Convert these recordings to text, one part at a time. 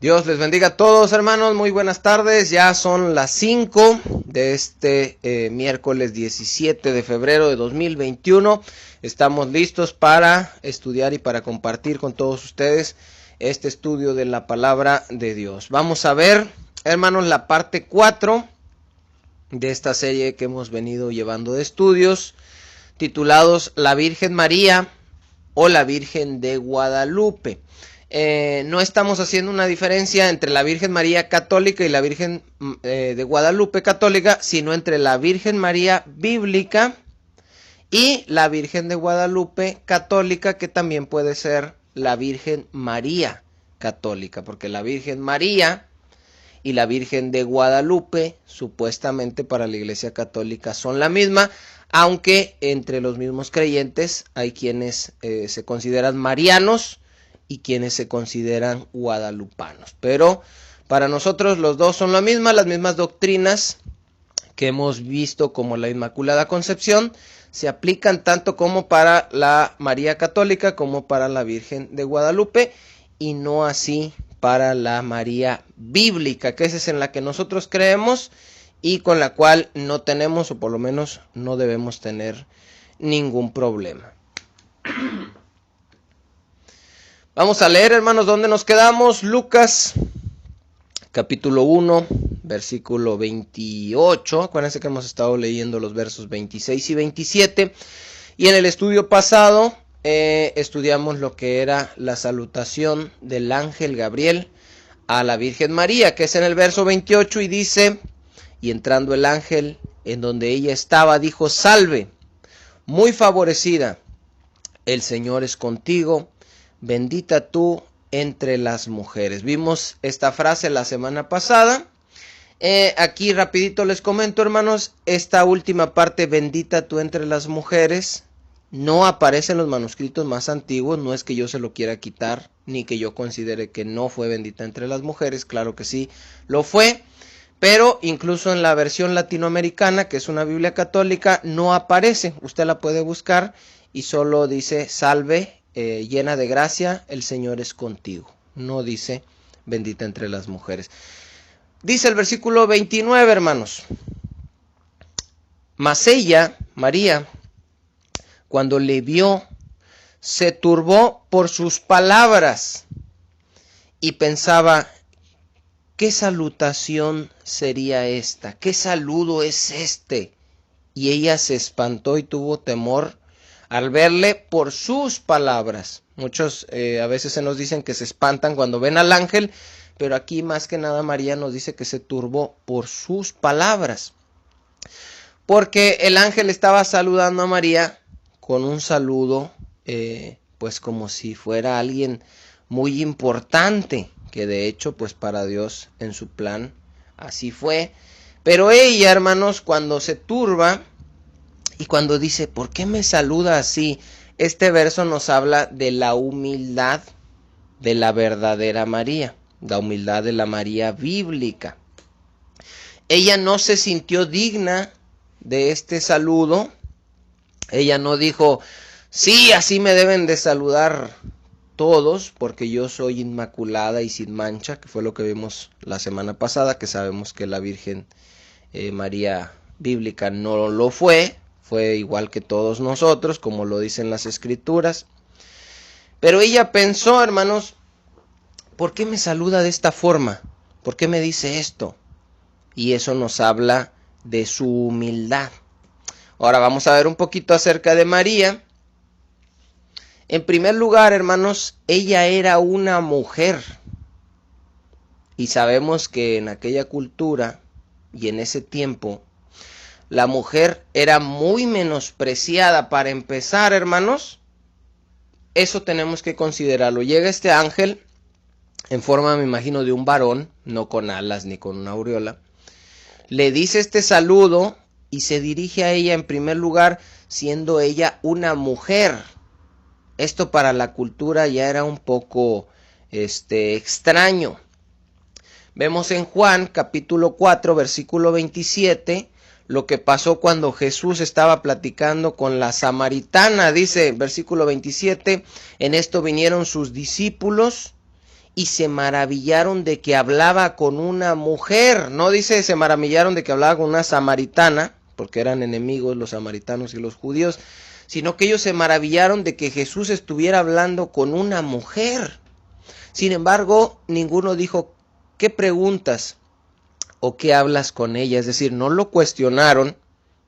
Dios les bendiga a todos, hermanos, muy buenas tardes. Ya son las 5 de este miércoles 17 de febrero de 2021. Estamos listos para estudiar y para compartir con todos ustedes este estudio de la palabra de Dios. Vamos a ver, hermanos, la parte 4 de esta serie que hemos venido llevando de estudios, titulados La Virgen María o la Virgen de Guadalupe. No estamos haciendo una diferencia entre la Virgen María católica y la Virgen de Guadalupe católica, sino entre la Virgen María bíblica y la Virgen de Guadalupe católica, que también puede ser la Virgen María católica, porque la Virgen María y la Virgen de Guadalupe supuestamente para la Iglesia Católica son la misma, aunque entre los mismos creyentes hay quienes se consideran marianos y quienes se consideran guadalupanos. Pero para nosotros los dos son la misma, las mismas doctrinas que hemos visto como la Inmaculada Concepción se aplican tanto como para la María Católica como para la Virgen de Guadalupe, y no así para la María bíblica, que esa es en la que nosotros creemos y con la cual no tenemos, o por lo menos no debemos tener, ningún problema. Vamos a leer, hermanos, ¿dónde nos quedamos? Lucas, capítulo 1, versículo 28. Acuérdense que hemos estado leyendo los versos 26 y 27. Y en el estudio pasado estudiamos lo que era la salutación del ángel Gabriel a la Virgen María, que es en el verso 28, y dice: y entrando el ángel en donde ella estaba, dijo: salve, muy favorecida, el Señor es contigo, bendita tú entre las mujeres. Vimos esta frase la semana pasada. Aquí rapidito les comento, hermanos, esta última parte, bendita tú entre las mujeres, no aparece en los manuscritos más antiguos. No es que yo se lo quiera quitar, ni que yo considere que no fue bendita entre las mujeres, claro que sí lo fue, pero incluso en la versión latinoamericana, que es una Biblia católica, no aparece. Usted la puede buscar y solo dice: salve, llena de gracia, el Señor es contigo. No dice bendita entre las mujeres. Dice el versículo 29, hermanos: mas ella, María, cuando le vio, se turbó por sus palabras y pensaba: ¿qué salutación sería esta? ¿Qué saludo es este? Y ella se espantó y tuvo temor al verle por sus palabras. Muchos a veces se nos dicen que se espantan cuando ven al ángel, pero aquí más que nada María nos dice que se turbó por sus palabras, porque el ángel estaba saludando a María con un saludo pues como si fuera alguien muy importante, que de hecho pues para Dios en su plan así fue. Pero ella, hermanos, cuando se turba y cuando dice: ¿por qué me saluda así? Este verso nos habla de la humildad de la verdadera María, la humildad de la María bíblica. Ella no se sintió digna de este saludo. Ella no dijo: sí, así me deben de saludar todos, porque yo soy inmaculada y sin mancha, que fue lo que vimos la semana pasada, que sabemos que la Virgen María bíblica no lo fue igual que todos nosotros, como lo dicen las Escrituras. Pero ella pensó, hermanos: ¿por qué me saluda de esta forma? ¿Por qué me dice esto? Y eso nos habla de su humildad. Ahora vamos a ver un poquito acerca de María. En primer lugar, hermanos, ella era una mujer. Y sabemos que en aquella cultura y en ese tiempo, la mujer era muy menospreciada. Para empezar, hermanos, eso tenemos que considerarlo. Llega este ángel en forma, me imagino, de un varón, no con alas ni con una aureola. Le dice este saludo y se dirige a ella en primer lugar, siendo ella una mujer. Esto para la cultura ya era un poco extraño. Vemos en Juan capítulo 4 versículo 27 lo que pasó cuando Jesús estaba platicando con la samaritana. Dice versículo 27: en esto vinieron sus discípulos y se maravillaron de que hablaba con una mujer. No dice se maravillaron de que hablaba con una samaritana, porque eran enemigos los samaritanos y los judíos, sino que ellos se maravillaron de que Jesús estuviera hablando con una mujer. Sin embargo, ninguno dijo, ¿qué preguntas o qué hablas con ella? Es decir, no lo cuestionaron,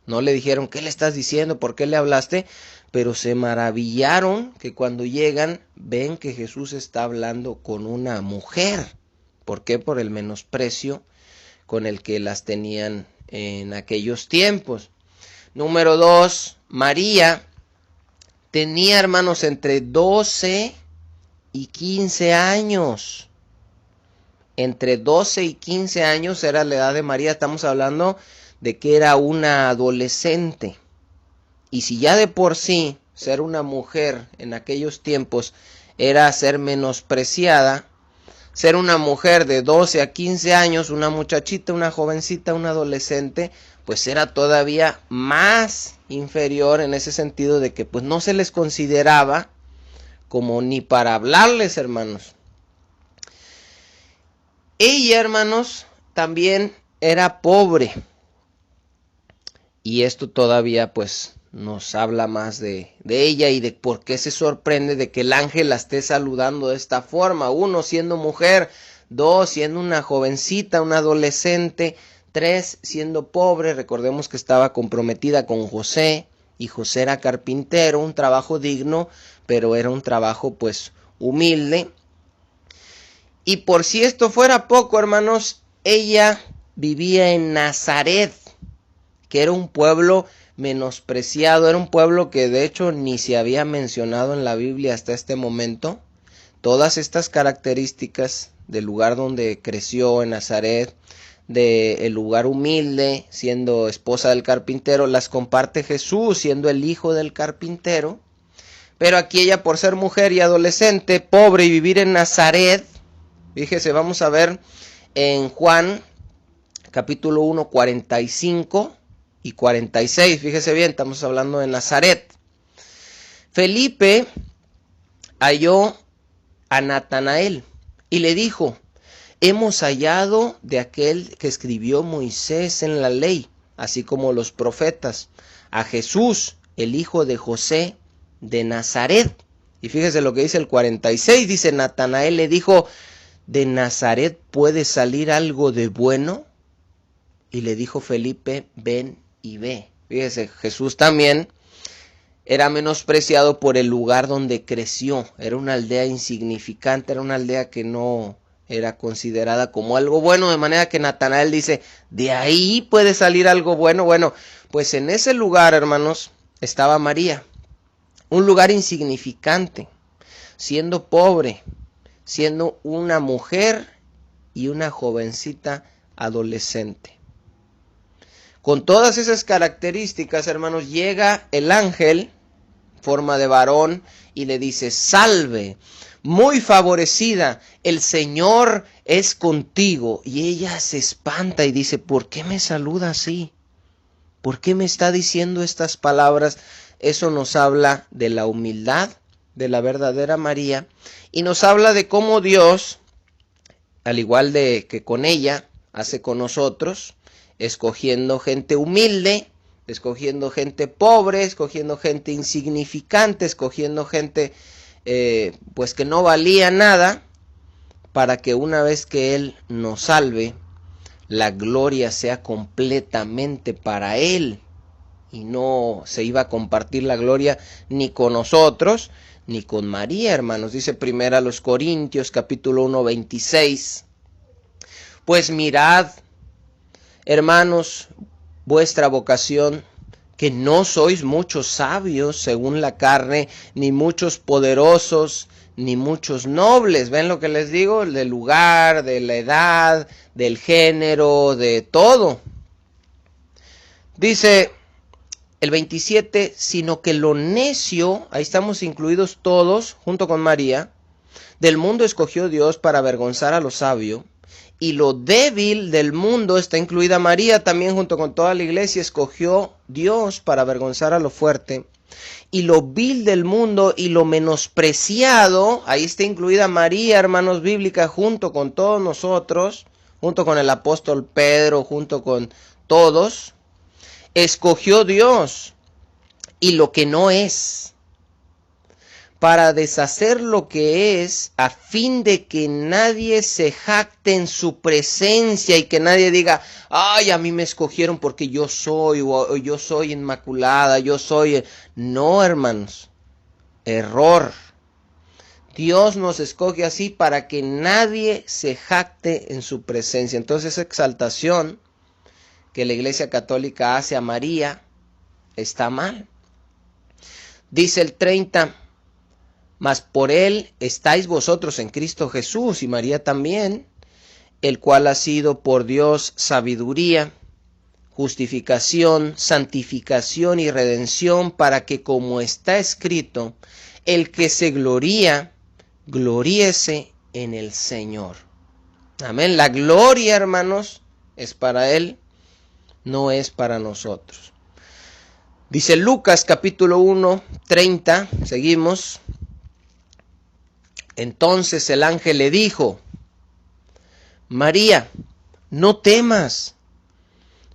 no le dijeron, ¿qué le estás diciendo? ¿Por qué le hablaste? Pero se maravillaron que cuando llegan ven que Jesús está hablando con una mujer. ¿Por qué? Por el menosprecio con el que las tenían en aquellos tiempos. Número 2, María tenía, hermanos, entre 12 y 15 años. Entre 12 y 15 años era la edad de María. Estamos hablando de que era una adolescente. Y si ya de por sí ser una mujer en aquellos tiempos era ser menospreciada, ser una mujer de 12 a 15 años, una muchachita, una jovencita, una adolescente, pues era todavía más inferior en ese sentido de que pues no se les consideraba como ni para hablarles, hermanos. Ella, hermanos, también era pobre. Y esto todavía pues nos habla más de ella y de por qué se sorprende de que el ángel la esté saludando de esta forma. 1, siendo mujer. 2, siendo una jovencita, una adolescente. 3, siendo pobre. Recordemos que estaba comprometida con José y José era carpintero, un trabajo digno, pero era un trabajo pues humilde. Y por si esto fuera poco, hermanos, ella vivía en Nazaret, que era un pueblo menospreciado, era un pueblo que de hecho ni se había mencionado en la Biblia hasta este momento. Todas estas características del lugar donde creció en Nazaret, del lugar humilde, siendo esposa del carpintero, las comparte Jesús, siendo el hijo del carpintero. Pero aquí ella, por ser mujer y adolescente, pobre y vivir en Nazaret, fíjese, vamos a ver en Juan capítulo 1, 45 y 46, fíjese bien, estamos hablando de Nazaret. Felipe halló a Natanael y le dijo, hemos hallado de aquel que escribió Moisés en la ley, así como los profetas, a Jesús, el hijo de José de Nazaret. Y fíjese lo que dice el 46, dice, Natanael le dijo, ¿de Nazaret puede salir algo de bueno? Y le dijo Felipe, ven y ve. Fíjese, Jesús también era menospreciado por el lugar donde creció. Era una aldea insignificante, era una aldea que no era considerada como algo bueno, de manera que Natanael dice, ¿de ahí puede salir algo bueno? Bueno, pues en ese lugar, hermanos, estaba María, un lugar insignificante, siendo pobre, siendo una mujer y una jovencita adolescente. Con todas esas características, hermanos, llega el ángel, forma de varón, y le dice, salve, muy favorecida, el Señor es contigo. Y ella se espanta y dice, ¿por qué me saluda así? ¿Por qué me está diciendo estas palabras? Eso nos habla de la humildad de la verdadera María y nos habla de cómo Dios, al igual de que con ella, hace con nosotros, escogiendo gente humilde, escogiendo gente pobre, escogiendo gente insignificante, escogiendo gente pues que no valía nada, para que una vez que Él nos salve, la gloria sea completamente para Él. Y no se iba a compartir la gloria ni con nosotros, ni con María, hermanos. Dice primero a los Corintios, capítulo 1, 26. Pues mirad, hermanos, vuestra vocación, que no sois muchos sabios según la carne, ni muchos poderosos, ni muchos nobles. ¿Ven lo que les digo? Del lugar, de la edad, del género, de todo. Dice el 27, sino que lo necio, ahí estamos incluidos todos, junto con María, del mundo escogió Dios para avergonzar a lo sabio, y lo débil del mundo, está incluida María también junto con toda la iglesia, escogió Dios para avergonzar a lo fuerte, y lo vil del mundo y lo menospreciado, ahí está incluida María, hermanos, bíblica, junto con todos nosotros, junto con el apóstol Pedro, junto con todos, escogió Dios y lo que no es, para deshacer lo que es, a fin de que nadie se jacte en su presencia y que nadie diga, ay, a mí me escogieron porque yo soy, o yo soy inmaculada, yo soy... No, hermanos, error. Dios nos escoge así para que nadie se jacte en su presencia. Entonces esa exaltación que la Iglesia Católica hace a María está mal. Dice el 30... Mas por él estáis vosotros en Cristo Jesús, y María también, el cual ha sido por Dios sabiduría, justificación, santificación y redención, para que, como está escrito, el que se gloría, gloríese en el Señor. Amén. La gloria, hermanos, es para él, no es para nosotros. Dice Lucas capítulo 1, 30, seguimos. Entonces el ángel le dijo, María, no temas,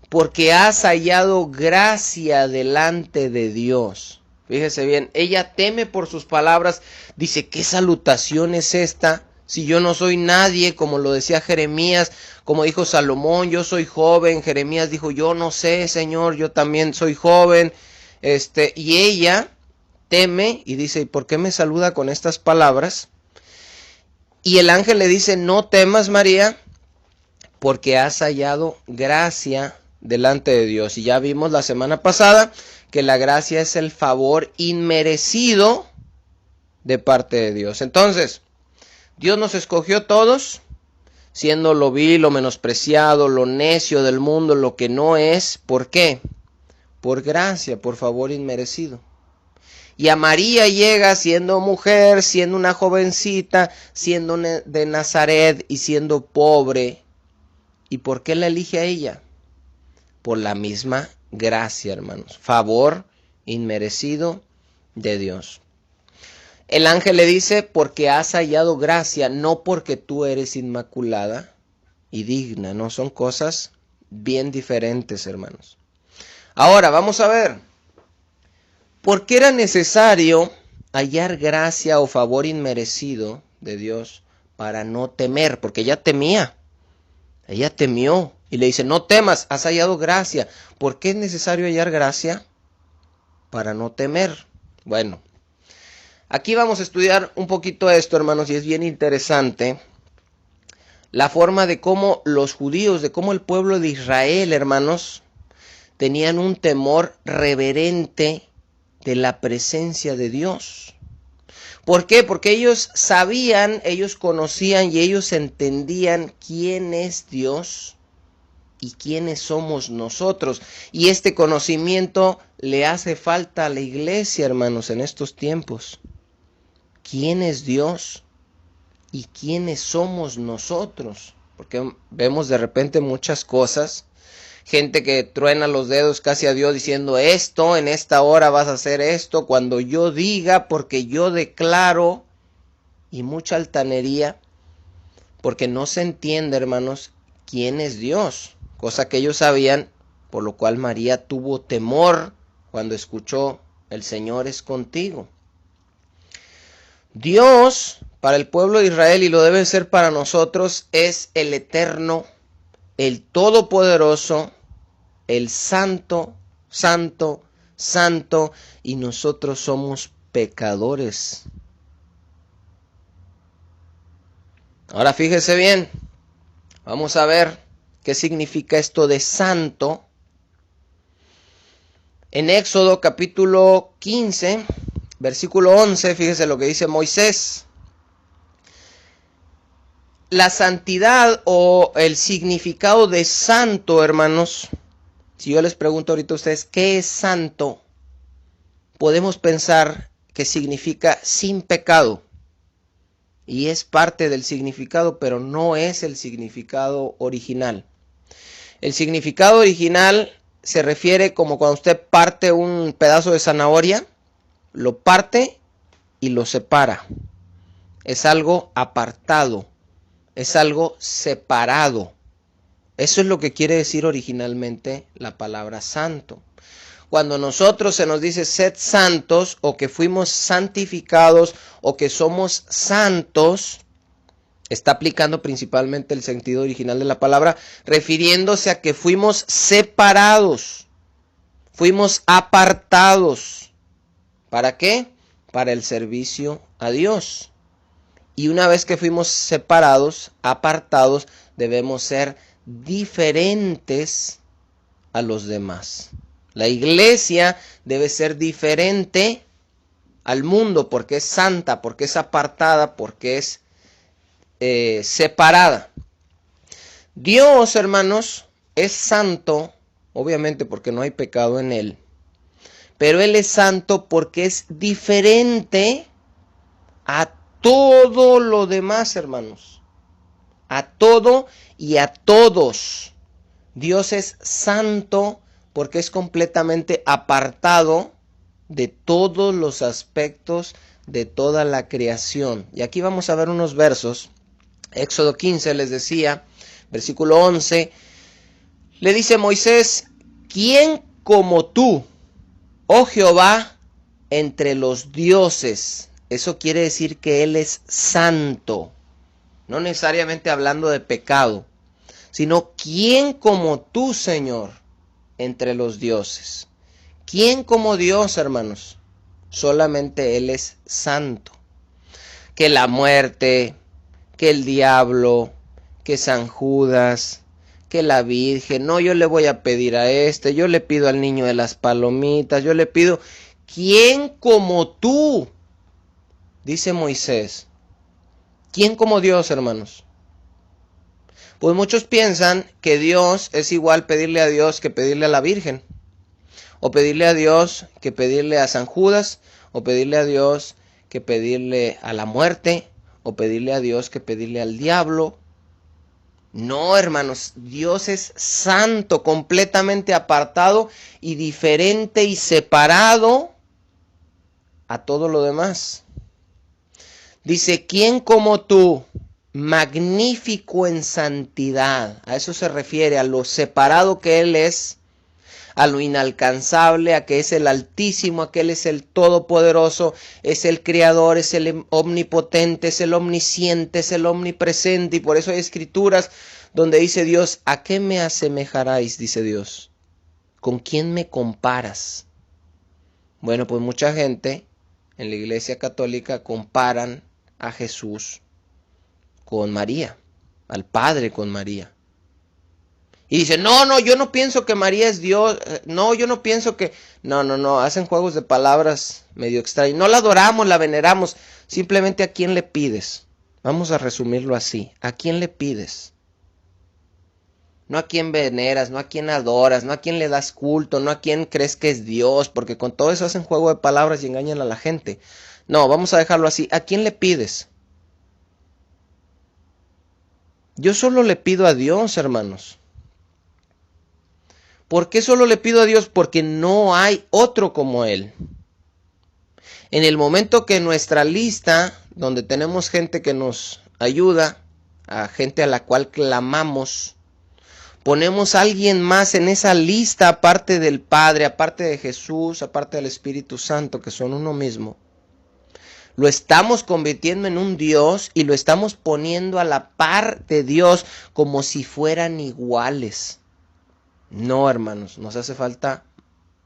porque has hallado gracia delante de Dios. Fíjese bien, ella teme por sus palabras, dice, ¿qué salutación es esta? Si yo no soy nadie, como lo decía Jeremías, como dijo Salomón, yo soy joven. Jeremías dijo, yo no sé, Señor, yo también soy joven. Y ella teme y dice, ¿y por qué me saluda con estas palabras? Y el ángel le dice, no temas, María, porque has hallado gracia delante de Dios. Y ya vimos la semana pasada que la gracia es el favor inmerecido de parte de Dios. Entonces, Dios nos escogió todos, siendo lo vil, lo menospreciado, lo necio del mundo, lo que no es. ¿Por qué? Por gracia, por favor inmerecido. Y a María llega siendo mujer, siendo una jovencita, siendo de Nazaret y siendo pobre. ¿Y por qué la elige a ella? Por la misma gracia, hermanos. Favor inmerecido de Dios. El ángel le dice, porque has hallado gracia, no porque tú eres inmaculada y digna. No, son cosas bien diferentes, hermanos. Ahora, vamos a ver. ¿Por qué era necesario hallar gracia o favor inmerecido de Dios para no temer? Porque ella temía, ella temió y le dice, no temas, has hallado gracia. ¿Por qué es necesario hallar gracia? Para no temer. Bueno, aquí vamos a estudiar un poquito esto, hermanos, y es bien interesante la forma de cómo los judíos, de cómo el pueblo de Israel, hermanos, tenían un temor reverente de la presencia de Dios. ¿Por qué? Porque ellos sabían, ellos conocían y ellos entendían quién es Dios y quiénes somos nosotros. Y este conocimiento le hace falta a la iglesia, hermanos, en estos tiempos. ¿Quién es Dios y quiénes somos nosotros? Porque vemos de repente muchas cosas. Gente que truena los dedos casi a Dios diciendo esto, en esta hora vas a hacer esto, cuando yo diga, porque yo declaro, y mucha altanería, porque no se entiende, hermanos, quién es Dios, cosa que ellos sabían, por lo cual María tuvo temor cuando escuchó, el Señor es contigo. Dios, para el pueblo de Israel, y lo debe ser para nosotros, es el eterno, el todopoderoso, el santo, santo, santo, y nosotros somos pecadores. Ahora fíjese bien, vamos a ver qué significa esto de santo. En Éxodo capítulo 15, versículo 11, fíjese lo que dice Moisés. La santidad o el significado de santo, hermanos, si yo les pregunto ahorita a ustedes, ¿qué es santo? Podemos pensar que significa sin pecado. Y es parte del significado, pero no es el significado original. El significado original se refiere como cuando usted parte un pedazo de zanahoria lo parte y lo separa. Es algo apartado, es algo separado. Eso es lo que quiere decir originalmente la palabra santo. Cuando nosotros se nos dice sed santos, o que fuimos santificados, o que somos santos, está aplicando principalmente el sentido original de la palabra, refiriéndose a que fuimos separados, fuimos apartados. ¿Para qué? Para el servicio a Dios. Y una vez que fuimos separados, apartados, debemos ser diferentes a los demás. La iglesia debe ser diferente al mundo porque es santa, porque es apartada, porque es separada. Dios, hermanos, es santo, obviamente porque no hay pecado en él, pero él es santo porque es diferente a todo lo demás, hermanos. A todo y a todos. Dios es santo porque es completamente apartado de todos los aspectos de toda la creación. Y aquí vamos a ver unos versos. Éxodo 15 les decía, versículo 11, le dice Moisés, ¿quién como tú, oh Jehová, entre los dioses? Eso quiere decir que Él es santo, no necesariamente hablando de pecado, sino ¿quién como tú, Señor, entre los dioses? ¿Quién como Dios, hermanos? Solamente Él es santo. Que la muerte, que el diablo, que San Judas, que la Virgen, no, yo le voy a pedir a este, yo le pido al niño de las palomitas, yo le pido, ¿quién como tú? Dice Moisés. ¿Quién como Dios, hermanos? Pues muchos piensan que Dios es igual pedirle a Dios que pedirle a la Virgen, o pedirle a Dios que pedirle a San Judas, o pedirle a Dios que pedirle a la muerte, o pedirle a Dios que pedirle al diablo. No, hermanos, Dios es santo, completamente apartado y diferente y separado a todo lo demás. Dice, ¿quién como tú, magnífico en santidad? A eso se refiere, a lo separado que Él es, a lo inalcanzable, a que es el Altísimo, a que Él es el Todopoderoso, es el Creador, es el Omnipotente, es el Omnisciente, es el Omnipresente. Y por eso hay escrituras donde dice Dios, ¿a qué me asemejaráis? Dice Dios. ¿Con quién me comparas? Bueno, pues mucha gente en la Iglesia Católica comparan a Jesús con María, al Padre con María. Y dicen, no, yo no pienso que María es Dios, no, yo no pienso que... No, hacen juegos de palabras medio extraños. No la adoramos, la veneramos, simplemente ¿a quién le pides? Vamos a resumirlo así, ¿a quién le pides? No a quién veneras, no a quién adoras, no a quién le das culto, no a quién crees que es Dios, porque con todo eso hacen juego de palabras y engañan a la gente. No, vamos a dejarlo así, ¿a quién le pides? Yo solo le pido a Dios, hermanos. ¿Por qué solo le pido a Dios? Porque no hay otro como Él. En el momento que nuestra lista, donde tenemos gente que nos ayuda, a gente a la cual clamamos, ponemos a alguien más en esa lista aparte del Padre, aparte de Jesús, aparte del Espíritu Santo, que son uno mismo, lo estamos convirtiendo en un Dios y lo estamos poniendo a la par de Dios como si fueran iguales. No, hermanos, nos hace falta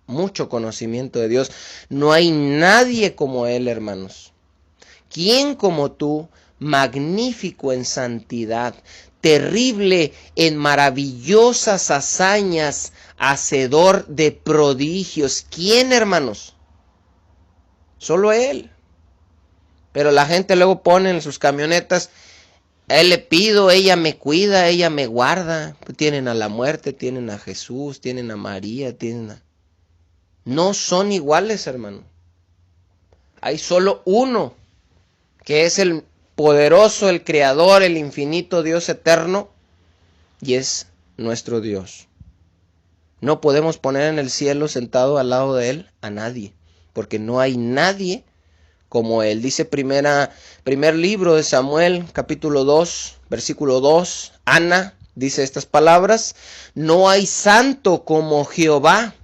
mucho conocimiento de Dios. No hay nadie como Él, hermanos. ¿Quién como tú, magnífico en santidad, terrible en maravillosas hazañas, hacedor de prodigios? ¿Quién, hermanos? Solo Él. Pero la gente luego pone en sus camionetas, a Él le pido, ella me cuida, ella me guarda. Tienen a la muerte, tienen a Jesús, tienen a María, tienen a... No son iguales, hermano. Hay solo uno, que es el poderoso, el creador, el infinito Dios eterno, y es nuestro Dios. No podemos poner en el cielo sentado al lado de Él a nadie. porque no hay nadie como Él. Dice primer libro de Samuel, capítulo 2, versículo 2, Ana dice estas palabras: no hay santo como Jehová,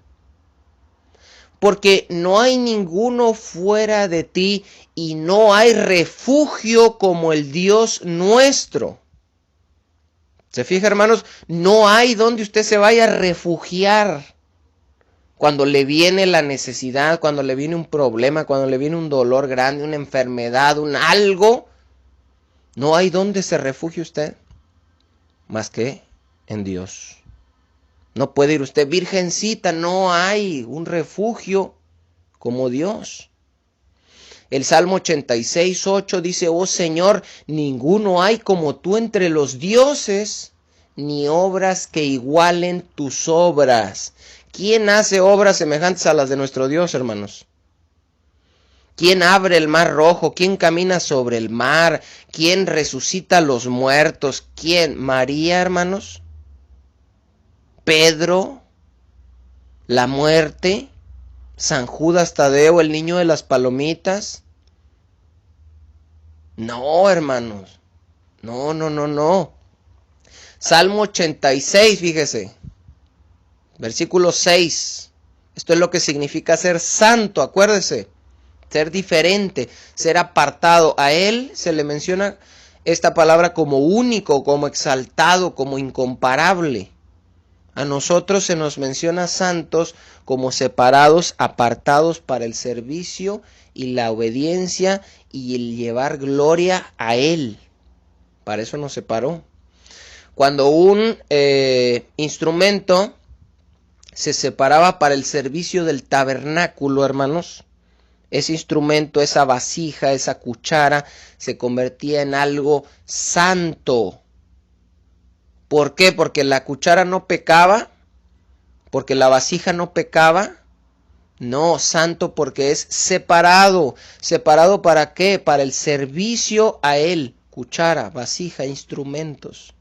porque no hay ninguno fuera de ti, y no hay refugio como el Dios nuestro. ¿Se fija, hermanos? No hay donde usted se vaya a refugiar cuando le viene la necesidad, cuando le viene un problema, cuando le viene un dolor grande, una enfermedad, un algo. No hay donde se refugie usted más que en Dios. No puede ir usted, virgencita, no hay un refugio como Dios. El Salmo 86, 8 dice: oh Señor, ninguno hay como tú entre los dioses, ni obras que igualen tus obras. ¿Quién hace obras semejantes a las de nuestro Dios, hermanos? ¿Quién abre el mar rojo? ¿Quién camina sobre el mar? ¿Quién resucita a los muertos? ¿Quién? María, hermanos. Pedro, la muerte, San Judas Tadeo, el niño de las palomitas. No, hermanos. No. Salmo 86, fíjese. Versículo 6. Esto es lo que significa ser santo, acuérdese. Ser diferente, ser apartado. A Él se le menciona esta palabra como único, como exaltado, como incomparable. A nosotros se nos menciona santos como separados, apartados para el servicio y la obediencia y el llevar gloria a Él. Para eso nos separó. Cuando un instrumento se separaba para el servicio del tabernáculo, hermanos, ese instrumento, esa vasija, esa cuchara, se convertía en algo santo. ¿Por qué? Porque la cuchara no pecaba, porque la vasija no pecaba. No, santo porque es separado. ¿Separado para qué? Para el servicio a Él. Cuchara, vasija, instrumentos.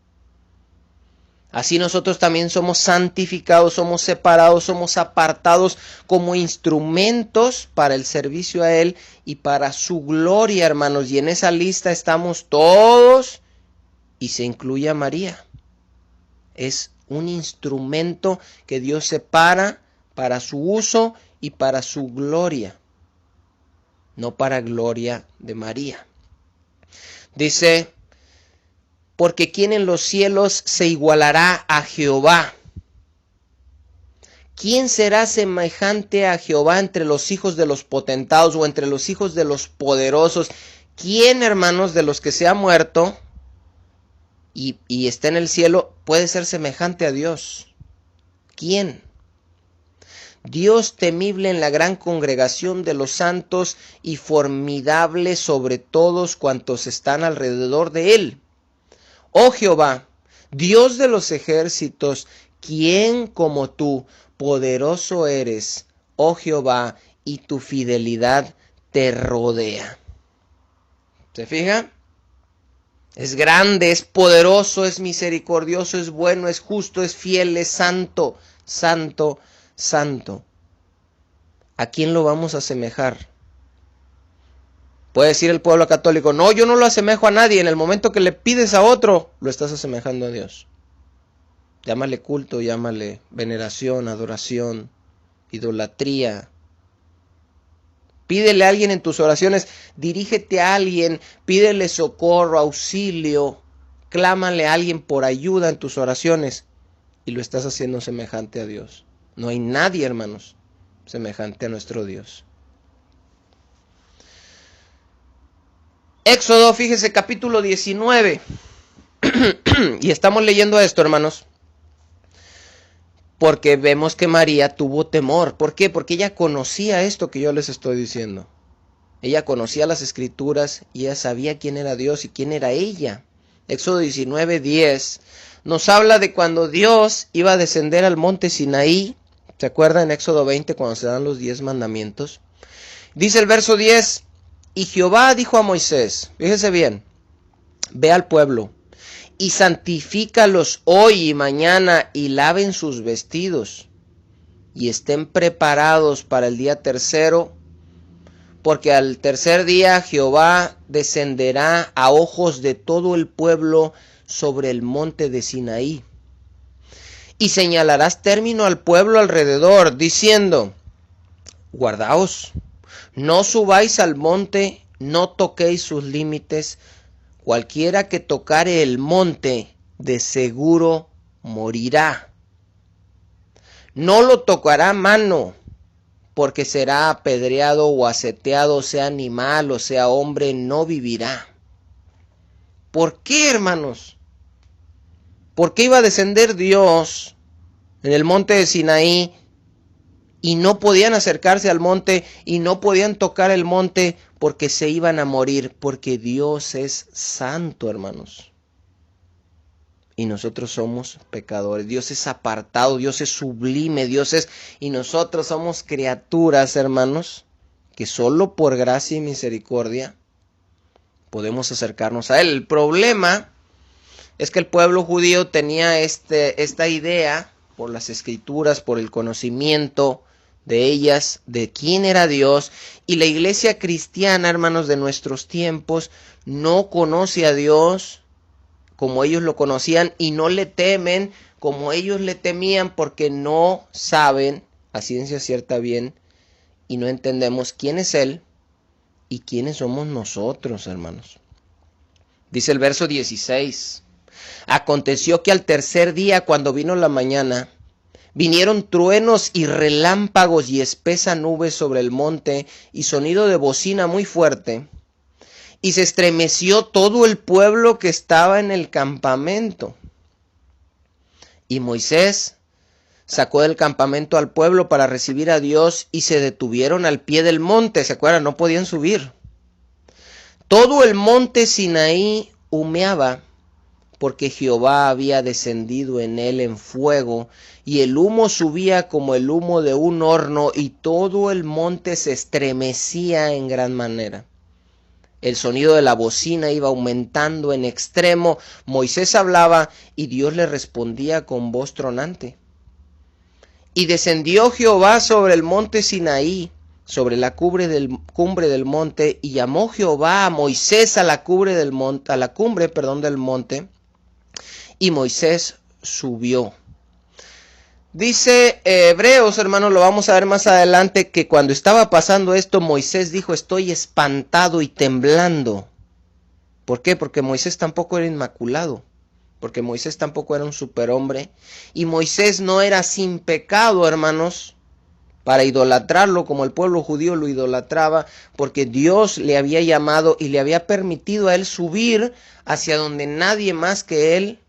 Así nosotros también somos santificados, somos separados, somos apartados como instrumentos para el servicio a Él y para su gloria, hermanos. Y en esa lista estamos todos y se incluye a María. Es un instrumento que Dios separa para su uso y para su gloria, no para gloria de María. Dice: porque ¿quién en los cielos se igualará a Jehová? ¿Quién será semejante a Jehová entre los hijos de los potentados o entre los hijos de los poderosos? ¿Quién, hermanos, de los que se ha muerto y está en el cielo puede ser semejante a Dios? ¿Quién? Dios temible en la gran congregación de los santos y formidable sobre todos cuantos están alrededor de Él. Oh Jehová, Dios de los ejércitos, ¿quién como tú? Poderoso eres, oh Jehová, y tu fidelidad te rodea. ¿Se fija? Es grande, es poderoso, es misericordioso, es bueno, es justo, es fiel, es santo, santo, santo. ¿A quién lo vamos a asemejar? Puede decir el pueblo católico: no, yo no lo asemejo a nadie. En el momento que le pides a otro, lo estás asemejando a Dios. Llámale culto, llámale veneración, adoración, idolatría. Pídele a alguien en tus oraciones, dirígete a alguien, pídele socorro, auxilio, clámale a alguien por ayuda en tus oraciones y lo estás haciendo semejante a Dios. No hay nadie, hermanos, semejante a nuestro Dios. Éxodo, fíjese, capítulo 19. Y estamos leyendo esto, hermanos, porque vemos que María tuvo temor. ¿Por qué? Porque ella conocía esto que yo les estoy diciendo. Ella conocía las escrituras y ella sabía quién era Dios y quién era ella. Éxodo 19:10 nos habla de cuando Dios iba a descender al monte Sinaí. ¿Se acuerdan en Éxodo 20 cuando se dan los 10 mandamientos? Dice el verso 10: y Jehová dijo a Moisés, fíjese bien, ve al pueblo y santifícalos hoy y mañana y laven sus vestidos y estén preparados para el día tercero, porque al tercer día Jehová descenderá a ojos de todo el pueblo sobre el monte de Sinaí. Y señalarás término al pueblo alrededor, diciendo: guardaos, no subáis al monte, no toquéis sus límites. Cualquiera que tocare el monte, de seguro morirá. No lo tocará mano, porque será apedreado o aseteado, sea animal o sea hombre, no vivirá. ¿Por qué, hermanos? ¿Por qué iba a descender Dios en el monte de Sinaí y no podían acercarse al monte y no podían tocar el monte porque se iban a morir? Porque Dios es santo, hermanos. Y nosotros somos pecadores. Dios es apartado, Dios es sublime, y nosotros somos criaturas, hermanos, que solo por gracia y misericordia podemos acercarnos a Él. El problema es que el pueblo judío tenía esta idea, por las escrituras, por el conocimiento de ellas, de quién era Dios, y la iglesia cristiana, hermanos, de nuestros tiempos, no conoce a Dios como ellos lo conocían y no le temen como ellos le temían, porque no saben a ciencia cierta bien y no entendemos quién es Él y quiénes somos nosotros, hermanos. Dice el verso 16: aconteció que al tercer día, cuando vino la mañana, vinieron truenos y relámpagos y espesa nube sobre el monte y sonido de bocina muy fuerte. Y se estremeció todo el pueblo que estaba en el campamento. Y Moisés sacó del campamento al pueblo para recibir a Dios y se detuvieron al pie del monte. ¿Se acuerdan? No podían subir. Todo el monte Sinaí humeaba porque Jehová había descendido en él en fuego y el humo subía como el humo de un horno y todo el monte se estremecía en gran manera. El sonido de la bocina iba aumentando en extremo. Moisés hablaba y Dios le respondía con voz tronante. Y descendió Jehová sobre el monte Sinaí, sobre la cumbre del monte, y llamó Jehová a Moisés a la cumbre del monte, y Moisés subió. Dice Hebreos, hermanos, lo vamos a ver más adelante, que cuando estaba pasando esto, Moisés dijo: estoy espantado y temblando. ¿Por qué? Porque Moisés tampoco era inmaculado, porque Moisés tampoco era un superhombre, y Moisés no era sin pecado, hermanos, para idolatrarlo como el pueblo judío lo idolatraba, porque Dios le había llamado y le había permitido a él subir hacia donde nadie más que él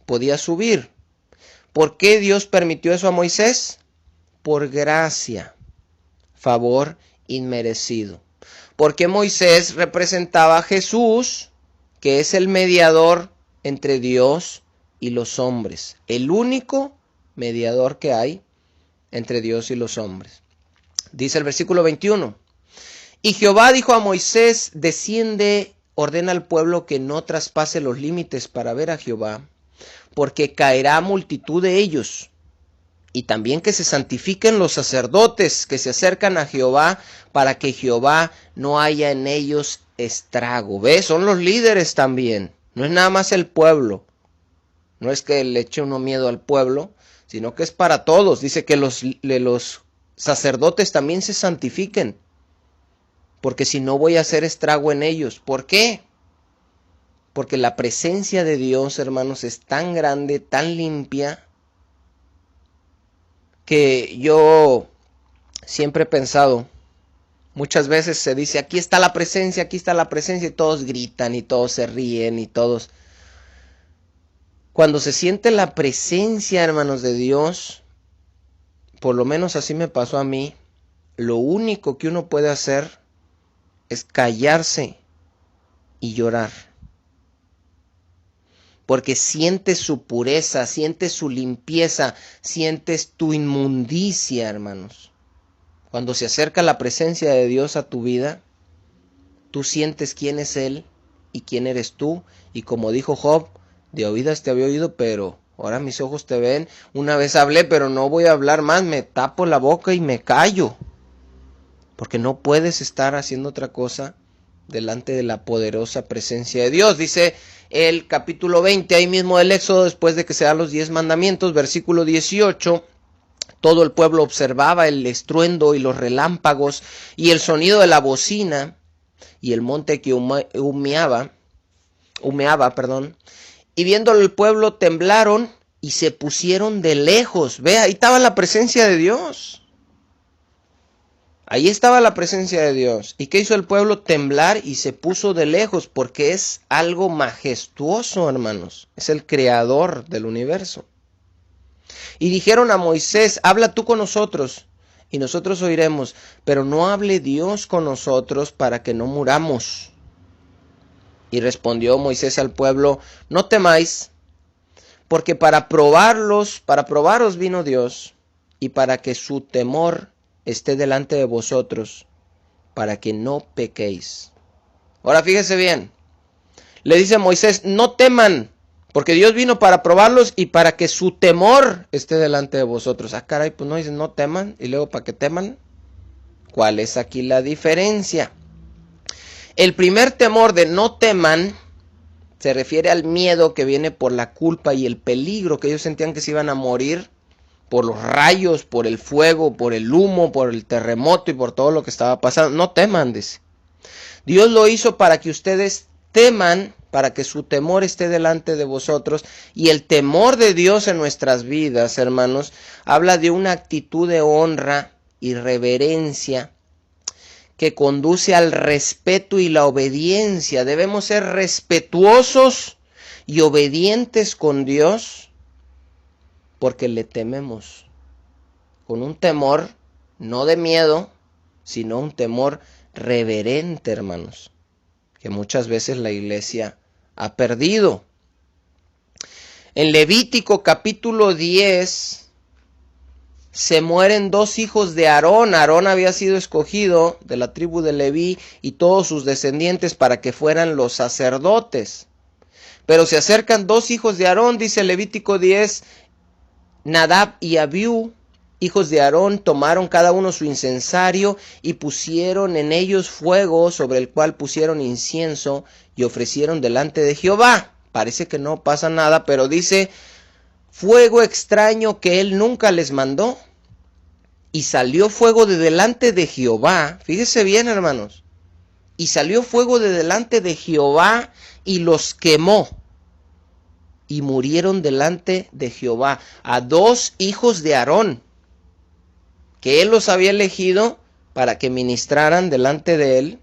podía subir. ¿Por qué Dios permitió eso a Moisés? Por gracia, favor inmerecido. Porque Moisés representaba a Jesús, que es el mediador entre Dios y los hombres. El único mediador que hay entre Dios y los hombres. Dice el versículo 21. Y Jehová dijo a Moisés: desciende, ordena al pueblo que no traspase los límites para ver a Jehová, porque caerá multitud de ellos. Y también que se santifiquen los sacerdotes que se acercan a Jehová, para que Jehová no haya en ellos estrago. ¿Ves? Son los líderes también. No es nada más el pueblo. No es que le eche uno miedo al pueblo, sino que es para todos. Dice que los sacerdotes también se santifiquen, porque si no voy a hacer estrago en ellos. ¿Por qué? Porque la presencia de Dios, hermanos, es tan grande, tan limpia, que yo siempre he pensado, muchas veces se dice: aquí está la presencia, y todos gritan y todos se ríen y todos. Cuando se siente la presencia, hermanos, de Dios, por lo menos así me pasó a mí, lo único que uno puede hacer es callarse y llorar. Porque sientes su pureza, sientes su limpieza, sientes tu inmundicia, hermanos. Cuando se acerca la presencia de Dios a tu vida, tú sientes quién es Él y quién eres tú. Y como dijo Job: de oídas te había oído, pero ahora mis ojos te ven. Una vez hablé, pero no voy a hablar más, me tapo la boca y me callo. porque no puedes estar haciendo otra cosa delante de la poderosa presencia de Dios. Dice el capítulo 20, ahí mismo del Éxodo, después de que se dan los 10 mandamientos, versículo 18, todo el pueblo observaba el estruendo y los relámpagos y el sonido de la bocina y el monte que humeaba, y viéndolo el pueblo temblaron y se pusieron de lejos. Ve, ahí estaba la presencia de Dios. Ahí estaba la presencia de Dios. ¿Y qué hizo el pueblo? Temblar y se puso de lejos, porque es algo majestuoso, hermanos. Es el creador del universo. Y dijeron a Moisés, habla tú con nosotros, y nosotros oiremos, pero no hable Dios con nosotros para que no muramos. Y respondió Moisés al pueblo, no temáis, porque para probaros vino Dios, y para que su temor esté delante de vosotros, para que no pequéis. Ahora fíjese bien, le dice Moisés, no teman, porque Dios vino para probarlos y para que su temor esté delante de vosotros. Ah, caray, pues no dicen no teman, y luego para que teman. ¿Cuál es aquí la diferencia? El primer temor de no teman se refiere al miedo que viene por la culpa y el peligro, que ellos sentían que se iban a morir por los rayos, por el fuego, por el humo, por el terremoto y por todo lo que estaba pasando. No teman, dice. Dios lo hizo para que ustedes teman, para que su temor esté delante de vosotros. Y el temor de Dios en nuestras vidas, hermanos, habla de una actitud de honra y reverencia que conduce al respeto y la obediencia. Debemos ser respetuosos y obedientes con Dios, porque le tememos, con un temor, no de miedo, sino un temor reverente, hermanos, que muchas veces la iglesia ha perdido. En Levítico capítulo 10, se mueren 2 hijos de Aarón. Aarón había sido escogido de la tribu de Leví y todos sus descendientes para que fueran los sacerdotes. Pero se acercan 2 hijos de Aarón, dice Levítico 10, Nadab y Abiú, hijos de Aarón, tomaron cada uno su incensario y pusieron en ellos fuego, sobre el cual pusieron incienso y ofrecieron delante de Jehová. Parece que no pasa nada, pero dice, fuego extraño que él nunca les mandó. Y salió fuego de delante de Jehová. Fíjese bien, hermanos. Y salió fuego de delante de Jehová y los quemó. Y murieron delante de Jehová a 2 hijos de Aarón, que él los había elegido para que ministraran delante de él,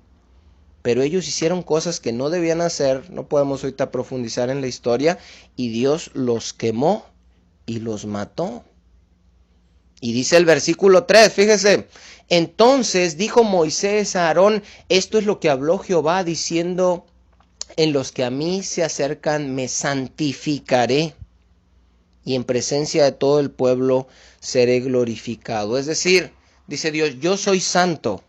pero ellos hicieron cosas que no debían hacer. No podemos ahorita profundizar en la historia, y Dios los quemó y los mató. Y dice el versículo 3, fíjese, entonces dijo Moisés a Aarón, esto es lo que habló Jehová diciendo, en los que a mí se acercan me santificaré, y en presencia de todo el pueblo seré glorificado. Es decir, dice Dios, yo soy santo,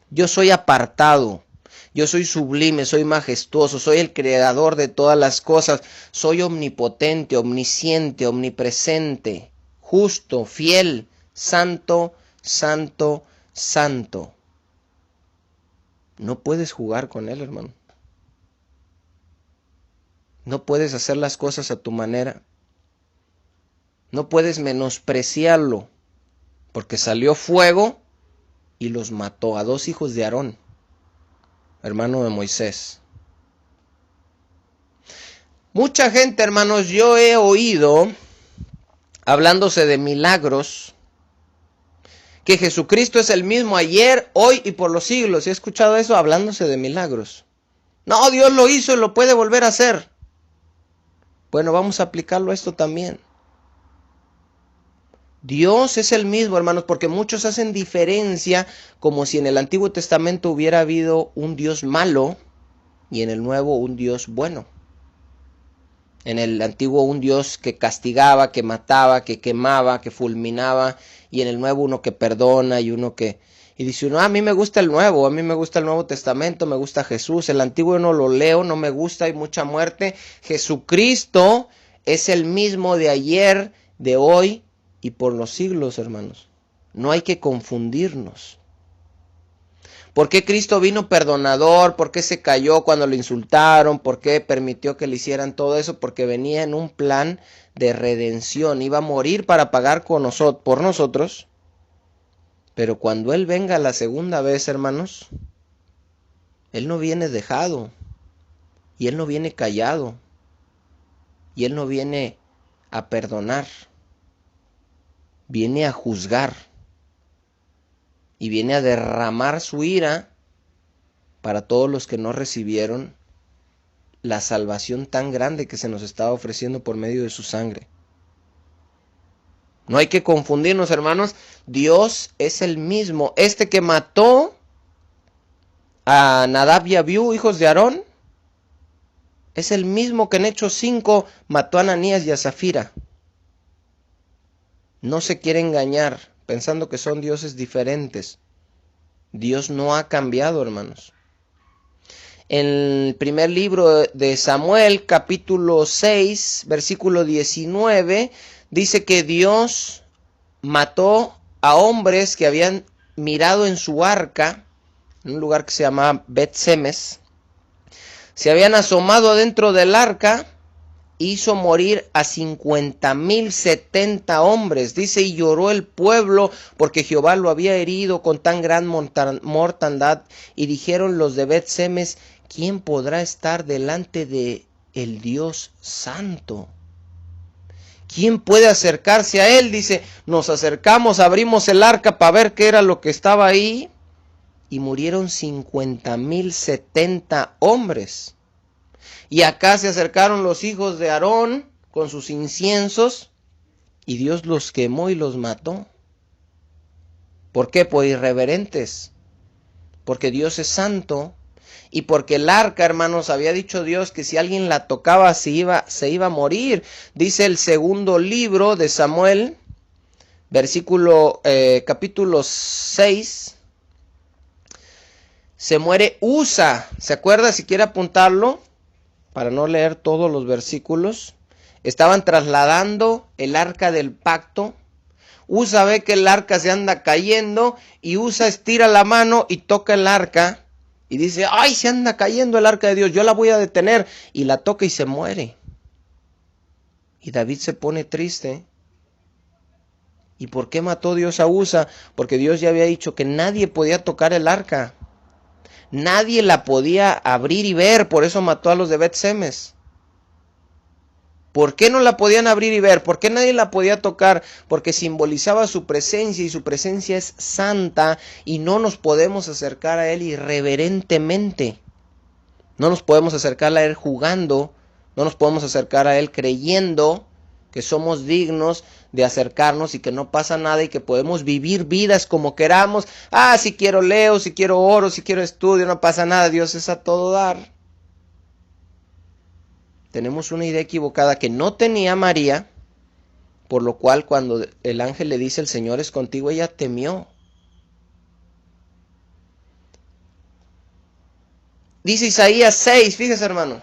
yo soy apartado, yo soy sublime, soy majestuoso, soy el creador de todas las cosas, soy omnipotente, omnisciente, omnipresente, justo, fiel, santo, santo, santo. No puedes jugar con él, hermano. No puedes hacer las cosas a tu manera. No puedes menospreciarlo, porque salió fuego y los mató a 2 hijos de Aarón, hermano de Moisés. Mucha gente, hermanos, yo he oído, hablándose de milagros, que Jesucristo es el mismo ayer, hoy y por los siglos. He escuchado eso hablándose de milagros. No, Dios lo hizo y lo puede volver a hacer. Bueno, vamos a aplicarlo a esto también. Dios es el mismo, hermanos, porque muchos hacen diferencia, como si en el Antiguo Testamento hubiera habido un Dios malo y en el Nuevo un Dios bueno. En el Antiguo un Dios que castigaba, que mataba, que quemaba, que fulminaba, y en el Nuevo uno que perdona y uno que... Y dice uno, a mí me gusta el Nuevo, a mí me gusta el Nuevo Testamento, me gusta Jesús. El Antiguo no lo leo, no me gusta, hay mucha muerte. Jesucristo es el mismo de ayer, de hoy y por los siglos, hermanos. No hay que confundirnos. ¿Por qué Cristo vino perdonador? ¿Por qué se cayó cuando lo insultaron? ¿Por qué permitió que le hicieran todo eso? Porque venía en un plan de redención. Iba a morir para pagar por nosotros. Pero cuando Él venga la segunda vez, hermanos, Él no viene dejado. Y Él no viene callado. Y Él no viene a perdonar. Viene a juzgar. Y viene a derramar su ira para todos los que no recibieron la salvación tan grande que se nos estaba ofreciendo por medio de su sangre. No hay que confundirnos, hermanos. Dios es el mismo. Este que mató a Nadab y Abiú, hijos de Aarón, es el mismo que en Hechos 5 mató a Ananías y a Zafira. No se quiere engañar pensando que son dioses diferentes. Dios no ha cambiado, hermanos. En el primer libro de Samuel, capítulo 6, versículo 19, dice que Dios mató a hombres que habían mirado en su arca, en un lugar que se llamaba Bet-Semes. Se habían asomado adentro del arca, hizo morir a 50,070 hombres. Dice, y lloró el pueblo porque Jehová lo había herido con tan gran mortandad. Y dijeron los de Bet-Semes, ¿quién podrá estar delante de el Dios santo? ¿Quién puede acercarse a él? Dice, nos acercamos, abrimos el arca para ver qué era lo que estaba ahí. Y murieron 50,070 hombres. Y acá se acercaron los hijos de Aarón con sus inciensos. Y Dios los quemó y los mató. ¿Por qué? Por irreverentes. Porque Dios es santo. Y porque el arca, hermanos, había dicho Dios que si alguien la tocaba se iba a morir. Dice el segundo libro de Samuel, capítulo 6. Se muere Usa. ¿Se acuerda? Si quiere apuntarlo, para no leer todos los versículos. Estaban trasladando el arca del pacto. Usa ve que el arca se anda cayendo y Usa estira la mano y toca el arca. Y dice, ¡ay, se anda cayendo el arca de Dios! Yo la voy a detener. Y la toca y se muere. Y David se pone triste. ¿Y por qué mató Dios a Usa? Porque Dios ya había dicho que nadie podía tocar el arca. Nadie la podía abrir y ver. Por eso mató a los de Bet-Semes. ¿Por qué no la podían abrir y ver? ¿Por qué nadie la podía tocar? Porque simbolizaba su presencia y su presencia es santa y no nos podemos acercar a Él irreverentemente. No nos podemos acercar a Él jugando, no nos podemos acercar a Él creyendo que somos dignos de acercarnos y que no pasa nada y que podemos vivir vidas como queramos. Ah, si quiero leo, si quiero oro, si quiero estudio, no pasa nada, Dios es a todo dar. Tenemos una idea equivocada que no tenía María, por lo cual cuando el ángel le dice el Señor es contigo, ella temió. Dice Isaías 6, fíjese hermano.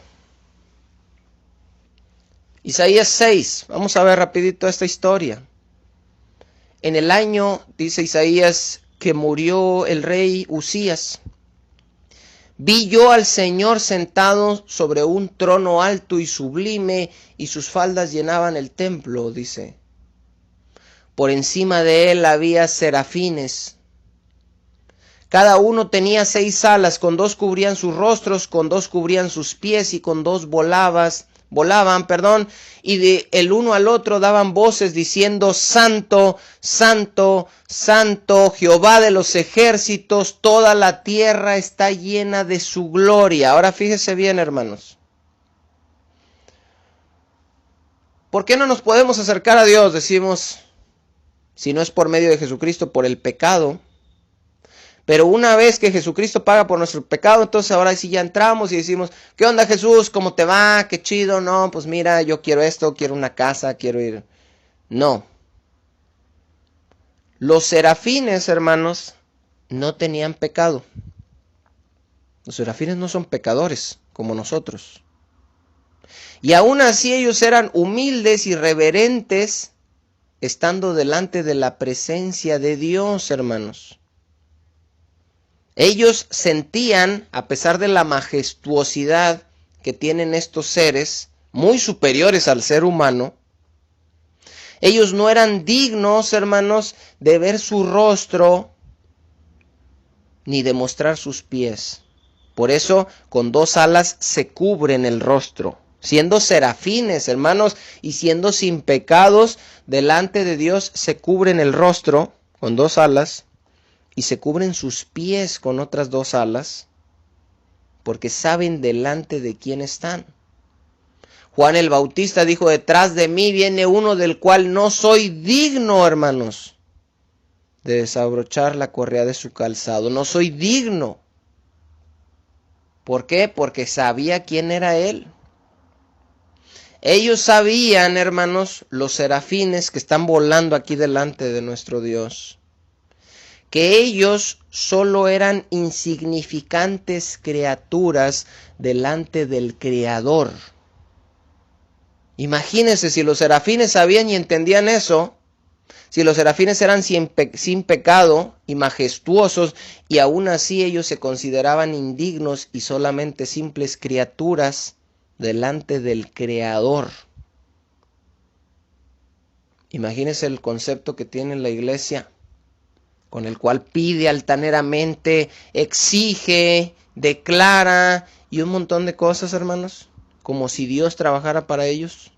Isaías 6, vamos a ver rapidito esta historia. En el año, dice Isaías, que murió el rey Usías, vi yo al Señor sentado sobre un trono alto y sublime, y sus faldas llenaban el templo, dice. Por encima de él había serafines. Cada uno tenía 6 alas, con 2 cubrían sus rostros, con 2 cubrían sus pies, y con 2 volaban, y de el uno al otro daban voces diciendo, Santo, Santo, Santo, Jehová de los ejércitos, toda la tierra está llena de su gloria. Ahora fíjese bien, hermanos. ¿Por qué no nos podemos acercar a Dios? Decimos, si no es por medio de Jesucristo, por el pecado. Pero una vez que Jesucristo paga por nuestro pecado, entonces ahora sí ya entramos y decimos, ¿qué onda Jesús? ¿Cómo te va? ¿Qué chido? No, pues mira, yo quiero esto, quiero una casa, quiero ir. No. Los serafines, hermanos, no tenían pecado. Los serafines no son pecadores como nosotros. Y aún así ellos eran humildes y reverentes, estando delante de la presencia de Dios, hermanos. Ellos sentían, a pesar de la majestuosidad que tienen estos seres, muy superiores al ser humano, ellos no eran dignos, hermanos, de ver su rostro ni de mostrar sus pies. Por eso, con 2 alas se cubren el rostro, siendo serafines, hermanos, y siendo sin pecados, delante de Dios se cubren el rostro con 2 alas y se cubren sus pies con otras 2 alas, porque saben delante de quién están. Juan el Bautista dijo, detrás de mí viene uno del cual no soy digno, hermanos, de desabrochar la correa de su calzado. No soy digno. ¿Por qué? Porque sabía quién era él. Ellos sabían, hermanos, los serafines que están volando aquí delante de nuestro Dios, que ellos solo eran insignificantes criaturas delante del Creador. Imagínense si los serafines sabían y entendían eso, si los serafines eran sin pecado y majestuosos, y aún así ellos se consideraban indignos y solamente simples criaturas delante del Creador. Imagínense el concepto que tiene la iglesia, con el cual pide altaneramente, exige, declara y un montón de cosas, hermanos, como si Dios trabajara para ellos.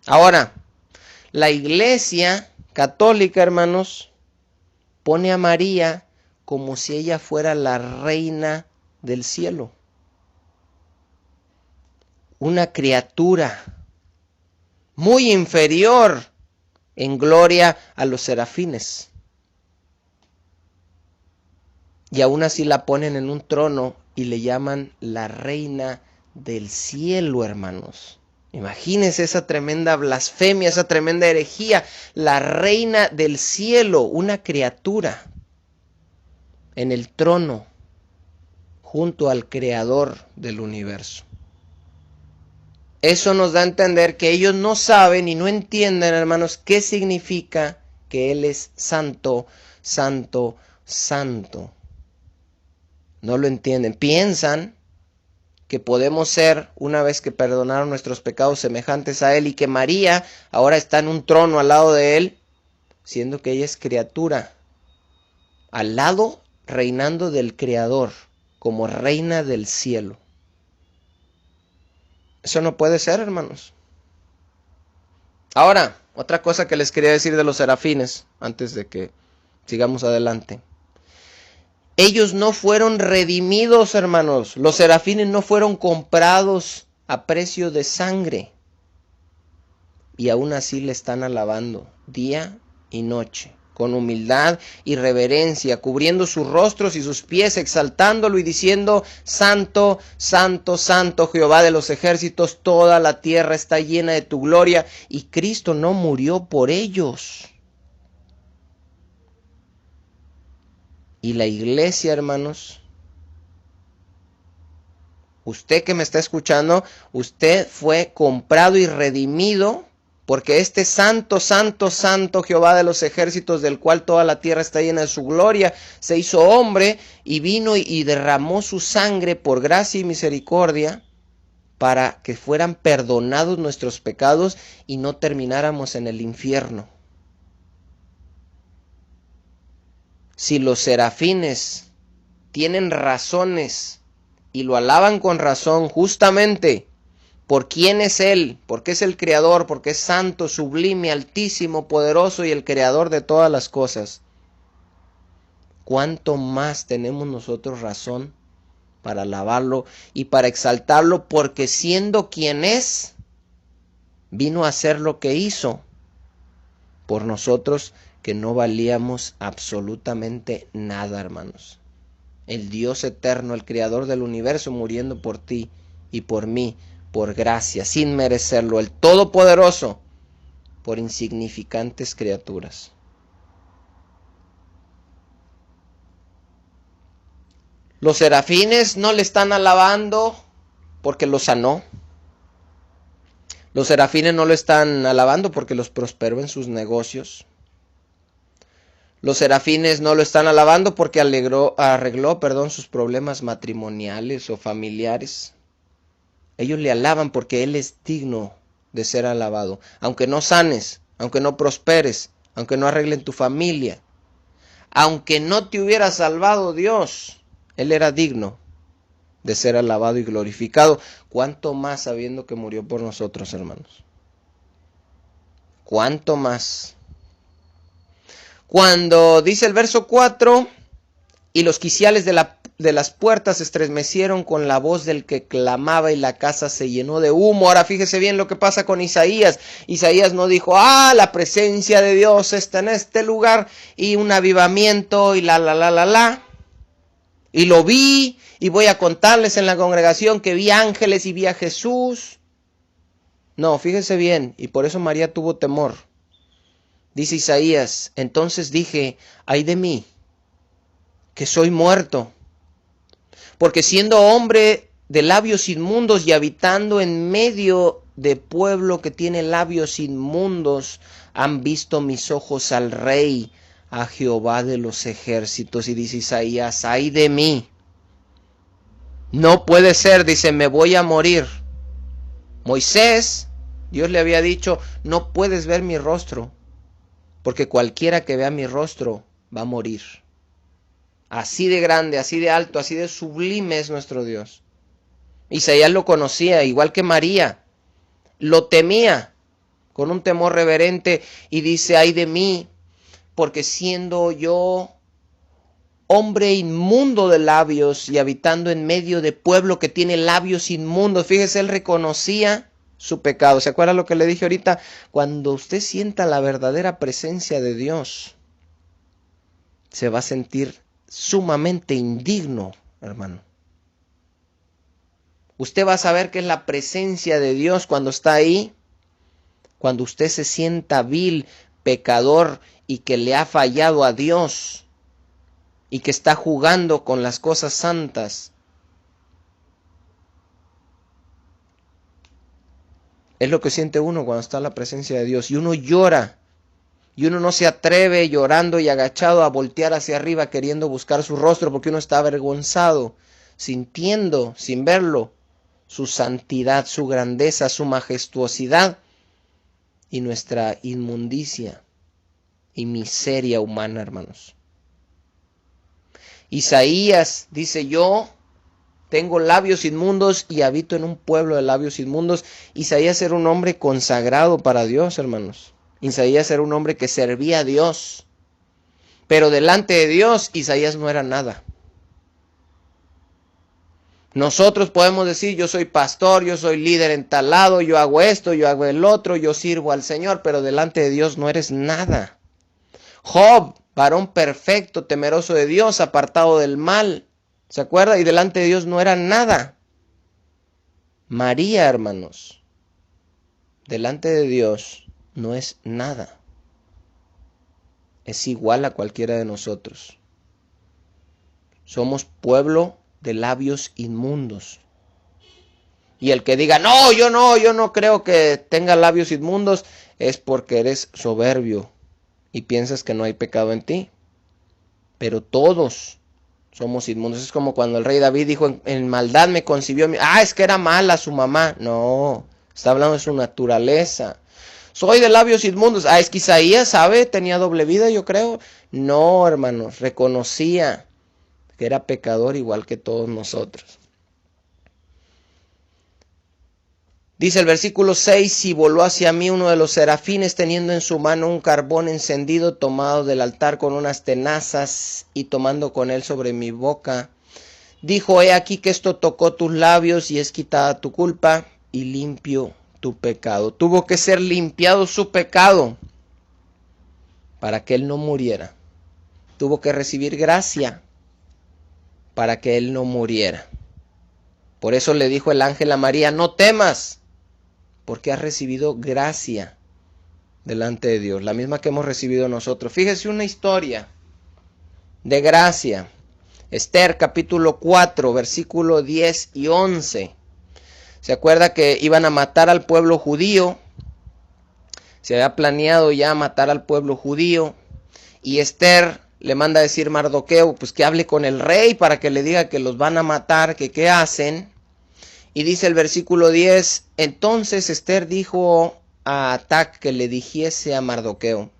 Ahora, la iglesia católica, hermanos, pone a María como si ella fuera la reina del cielo. Una criatura muy inferior en gloria a los serafines. Y aún así la ponen en un trono y le llaman la reina del cielo, hermanos. Imagínense esa tremenda blasfemia, esa tremenda herejía. La reina del cielo, una criatura en el trono junto al creador del universo. Eso nos da a entender que ellos no saben y no entienden, hermanos, qué significa que Él es santo, santo, santo. No lo entienden. Piensan que podemos ser, una vez que perdonaron nuestros pecados, semejantes a Él, y que María ahora está en un trono al lado de Él, siendo que ella es criatura, al lado reinando del Creador, como reina del cielo. Eso no puede ser, hermanos. Ahora, otra cosa que les quería decir de los serafines, antes de que sigamos adelante. Ellos no fueron redimidos, hermanos. Los serafines no fueron comprados a precio de sangre. Y aún así le están alabando día y noche, con humildad y reverencia, cubriendo sus rostros y sus pies, exaltándolo y diciendo, Santo, Santo, Santo, Jehová de los ejércitos, toda la tierra está llena de tu gloria. Y Cristo no murió por ellos. Y la iglesia, hermanos, usted que me está escuchando, usted fue comprado y redimido, porque este santo, santo, santo Jehová de los ejércitos, del cual toda la tierra está llena de su gloria, se hizo hombre y vino y derramó su sangre por gracia y misericordia para que fueran perdonados nuestros pecados y no termináramos en el infierno. Si los serafines tienen razones y lo alaban con razón justamente por quién es Él, porque es el Creador, porque es santo, sublime, altísimo, poderoso y el Creador de todas las cosas, ¿cuánto más tenemos nosotros razón para alabarlo y para exaltarlo? Porque siendo quien es, vino a hacer lo que hizo por nosotros, que no valíamos absolutamente nada, hermanos. El Dios eterno, el Creador del universo, muriendo por ti y por mí, por gracia, sin merecerlo, el Todopoderoso, por insignificantes criaturas. Los serafines no le están alabando porque los sanó. Los serafines no lo están alabando porque los prosperó en sus negocios. Los serafines no lo están alabando porque arregló, sus problemas matrimoniales o familiares. Ellos le alaban porque Él es digno de ser alabado. Aunque no sanes, aunque no prosperes, aunque no arreglen tu familia, aunque no te hubiera salvado Dios, Él era digno de ser alabado y glorificado. ¿Cuánto más sabiendo que murió por nosotros, hermanos? ¿Cuánto más? Cuando dice el verso 4, y los quiciales de las puertas se estremecieron con la voz del que clamaba y la casa se llenó de humo. Ahora fíjese bien lo que pasa con Isaías. Isaías no dijo, la presencia de Dios está en este lugar y un avivamiento y la. Y lo vi y voy a contarles en la congregación que vi ángeles y vi a Jesús. No, fíjese bien, y por eso María tuvo temor. Dice Isaías, entonces dije, ay de mí, que soy muerto, porque siendo hombre de labios inmundos y habitando en medio de pueblo que tiene labios inmundos, han visto mis ojos al Rey, a Jehová de los ejércitos. Y dice Isaías, ay de mí, no puede ser, dice, me voy a morir. Moisés, Dios le había dicho, no puedes ver mi rostro, porque cualquiera que vea mi rostro va a morir. Así de grande, así de alto, así de sublime es nuestro Dios. Isaías lo conocía, igual que María. Lo temía con un temor reverente y dice, ay de mí, porque siendo yo hombre inmundo de labios y habitando en medio de pueblo que tiene labios inmundos. Fíjese, él reconocía su pecado. ¿Se acuerda lo que le dije ahorita? Cuando usted sienta la verdadera presencia de Dios, se va a sentir sumamente indigno, hermano. Usted va a saber que es la presencia de Dios cuando está ahí, cuando usted se sienta vil, pecador y que le ha fallado a Dios y que está jugando con las cosas santas. Es lo que siente uno cuando está en la presencia de Dios y uno llora. Y uno no se atreve llorando y agachado a voltear hacia arriba queriendo buscar su rostro porque uno está avergonzado, sintiendo, sin verlo, su santidad, su grandeza, su majestuosidad y nuestra inmundicia y miseria humana, hermanos. Isaías dice, yo tengo labios inmundos y habito en un pueblo de labios inmundos. Isaías era un hombre consagrado para Dios, hermanos. Isaías era un hombre que servía a Dios, pero delante de Dios Isaías no era nada. Nosotros podemos decir, yo soy pastor, yo soy líder en tal lado, yo hago esto, yo hago el otro, yo sirvo al Señor, pero delante de Dios no eres nada. Job, varón perfecto, temeroso de Dios, apartado del mal, ¿se acuerda? Y delante de Dios no era nada. María, hermanos, delante de Dios no es nada. Es igual a cualquiera de nosotros. Somos pueblo de labios inmundos. Y el que diga, no, yo no creo que tenga labios inmundos, es porque eres soberbio y piensas que no hay pecado en ti. Pero todos somos inmundos. Es como cuando el rey David dijo, en maldad me concibió. Es que era mala su mamá. No, está hablando de su naturaleza. Soy de labios inmundos. Es que Isaías, ¿sabe? Tenía doble vida, yo creo. No, hermanos, reconocía que era pecador igual que todos nosotros. Dice el versículo 6, y voló hacia mí uno de los serafines teniendo en su mano un carbón encendido tomado del altar con unas tenazas y tomando con él sobre mi boca. Dijo, he aquí que esto tocó tus labios y es quitada tu culpa y limpio tu pecado. Tuvo que ser limpiado su pecado para que él no muriera. Tuvo que recibir gracia para que él no muriera. Por eso le dijo el ángel a María, no temas, porque has recibido gracia delante de Dios, la misma que hemos recibido nosotros. Fíjese una historia de gracia. Esther capítulo 4, versículo 10 y 11. ¿Se acuerda que iban a matar al pueblo judío? Se había planeado ya matar al pueblo judío. Y Esther le manda a decir Mardoqueo, pues que hable con el rey para que le diga que los van a matar, que qué hacen. Y dice el versículo 10, entonces Esther dijo a Atac que le dijese a Mardoqueo,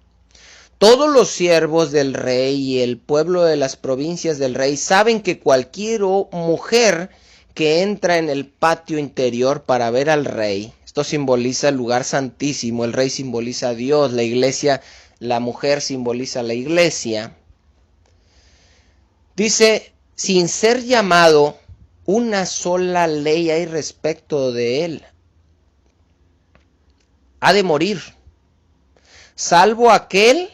todos los siervos del rey y el pueblo de las provincias del rey saben que cualquier mujer que entra en el patio interior para ver al rey, esto simboliza el lugar santísimo, el rey simboliza a Dios, la iglesia, la mujer simboliza a la iglesia. Dice, sin ser llamado, una sola ley hay respecto de él. Ha de morir, salvo aquel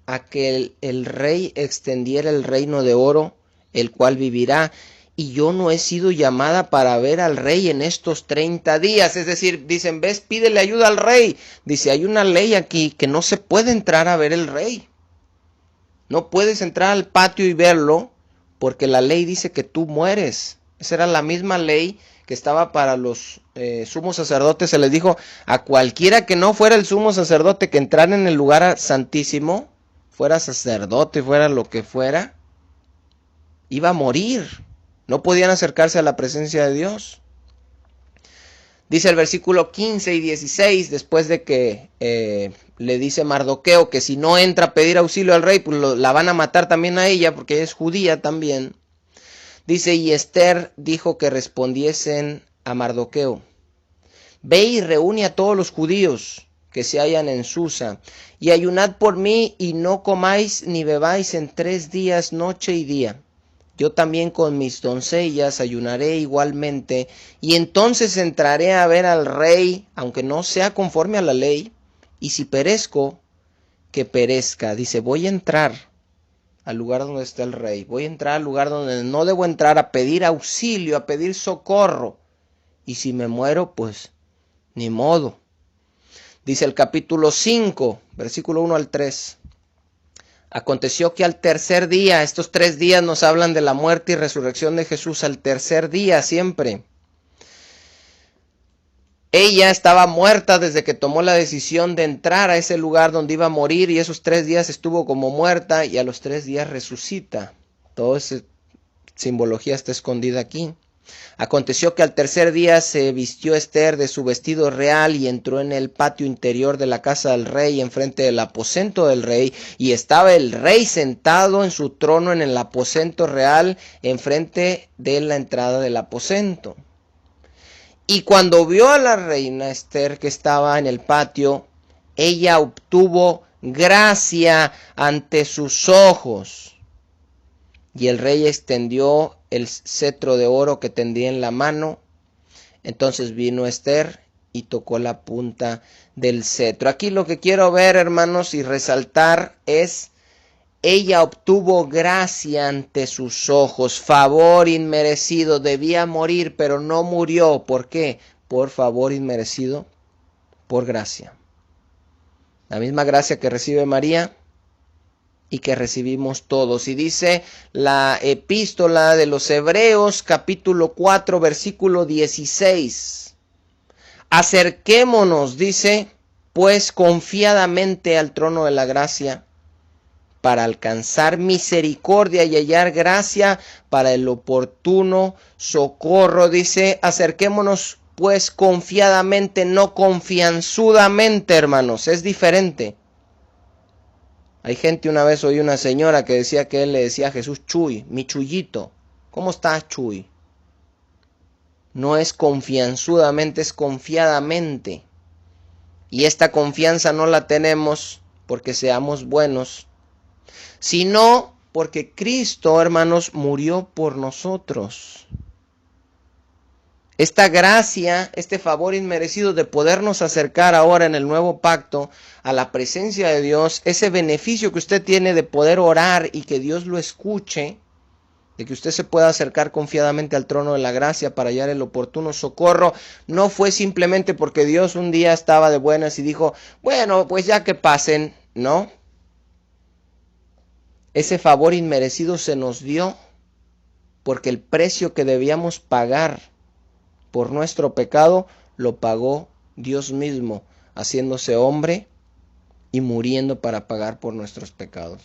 a que el rey extendiera el reino de oro, el cual vivirá. Y yo no he sido llamada para ver al rey en estos 30 días. Es decir, dicen, ves, pídele ayuda al rey. Dice, hay una ley aquí que no se puede entrar a ver el rey. No puedes entrar al patio y verlo porque la ley dice que tú mueres. Esa era la misma ley que estaba para los sumos sacerdotes. Se les dijo a cualquiera que no fuera el sumo sacerdote que entrara en el lugar santísimo, fuera sacerdote, fuera lo que fuera, iba a morir. No podían acercarse a la presencia de Dios. Dice el versículo 15 y 16, después de que le dice Mardoqueo que si no entra a pedir auxilio al rey, pues la van a matar también a ella, porque ella es judía también. Dice, y Esther dijo que respondiesen a Mardoqueo, ve y reúne a todos los judíos que se hallan en Susa, y ayunad por mí, y no comáis ni bebáis en 3 días, noche y día. Yo también con mis doncellas ayunaré igualmente, y entonces entraré a ver al rey, aunque no sea conforme a la ley, y si perezco, que perezca. Dice, voy a entrar al lugar donde está el rey, voy a entrar al lugar donde no debo entrar, a pedir auxilio, a pedir socorro, y si me muero, pues ni modo. Dice el capítulo 5, versículo 1 al 3. Aconteció que al tercer día, estos 3 días nos hablan de la muerte y resurrección de Jesús, al tercer día siempre. Ella estaba muerta desde que tomó la decisión de entrar a ese lugar donde iba a morir, y esos 3 días estuvo como muerta, y a los 3 días resucita. Toda esa simbología está escondida aquí. Aconteció que al tercer día se vistió Esther de su vestido real y entró en el patio interior de la casa del rey, enfrente del aposento del rey, y estaba el rey sentado en su trono en el aposento real, enfrente de la entrada del aposento. Y cuando vio a la reina Esther que estaba en el patio, ella obtuvo gracia ante sus ojos. Y el rey extendió el cetro de oro que tendría en la mano. Entonces vino Esther y tocó la punta del cetro. Aquí lo que quiero ver, hermanos, y resaltar es, ella obtuvo gracia ante sus ojos, favor inmerecido. Debía morir, pero no murió. ¿Por qué? Por favor inmerecido, por gracia. La misma gracia que recibe María y que recibimos todos. Y dice la epístola de los Hebreos, capítulo 4, versículo 16. Acerquémonos, dice, pues confiadamente al trono de la gracia, para alcanzar misericordia y hallar gracia para el oportuno socorro. Dice, acerquémonos pues confiadamente, no confianzudamente, hermanos, es diferente. Hay gente, una vez oí una señora que decía que él le decía a Jesús, Chuy, mi Chuyito. ¿Cómo estás, Chuy? No es confianzudamente, es confiadamente. Y esta confianza no la tenemos porque seamos buenos, sino porque Cristo, hermanos, murió por nosotros. Esta gracia, este favor inmerecido de podernos acercar ahora en el nuevo pacto a la presencia de Dios, ese beneficio que usted tiene de poder orar y que Dios lo escuche, de que usted se pueda acercar confiadamente al trono de la gracia para hallar el oportuno socorro, no fue simplemente porque Dios un día estaba de buenas y dijo, bueno, pues ya que pasen, no. Ese favor inmerecido se nos dio porque el precio que debíamos pagar por nuestro pecado lo pagó Dios mismo, haciéndose hombre y muriendo para pagar por nuestros pecados.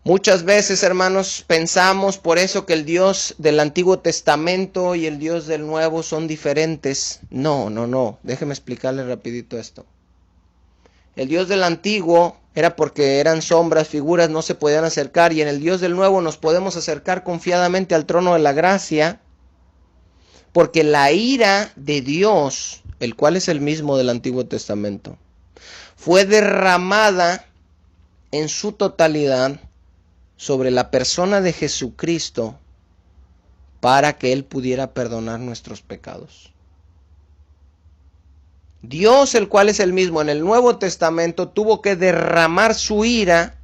Muchas veces, hermanos, pensamos por eso que el Dios del Antiguo Testamento y el Dios del Nuevo son diferentes. No. Déjeme explicarle rapidito esto. El Dios del Antiguo era porque eran sombras, figuras, no se podían acercar. Y en el Dios del Nuevo nos podemos acercar confiadamente al trono de la gracia. Porque la ira de Dios, el cual es el mismo del Antiguo Testamento, fue derramada en su totalidad sobre la persona de Jesucristo para que Él pudiera perdonar nuestros pecados. Dios, el cual es el mismo en el Nuevo Testamento, tuvo que derramar su ira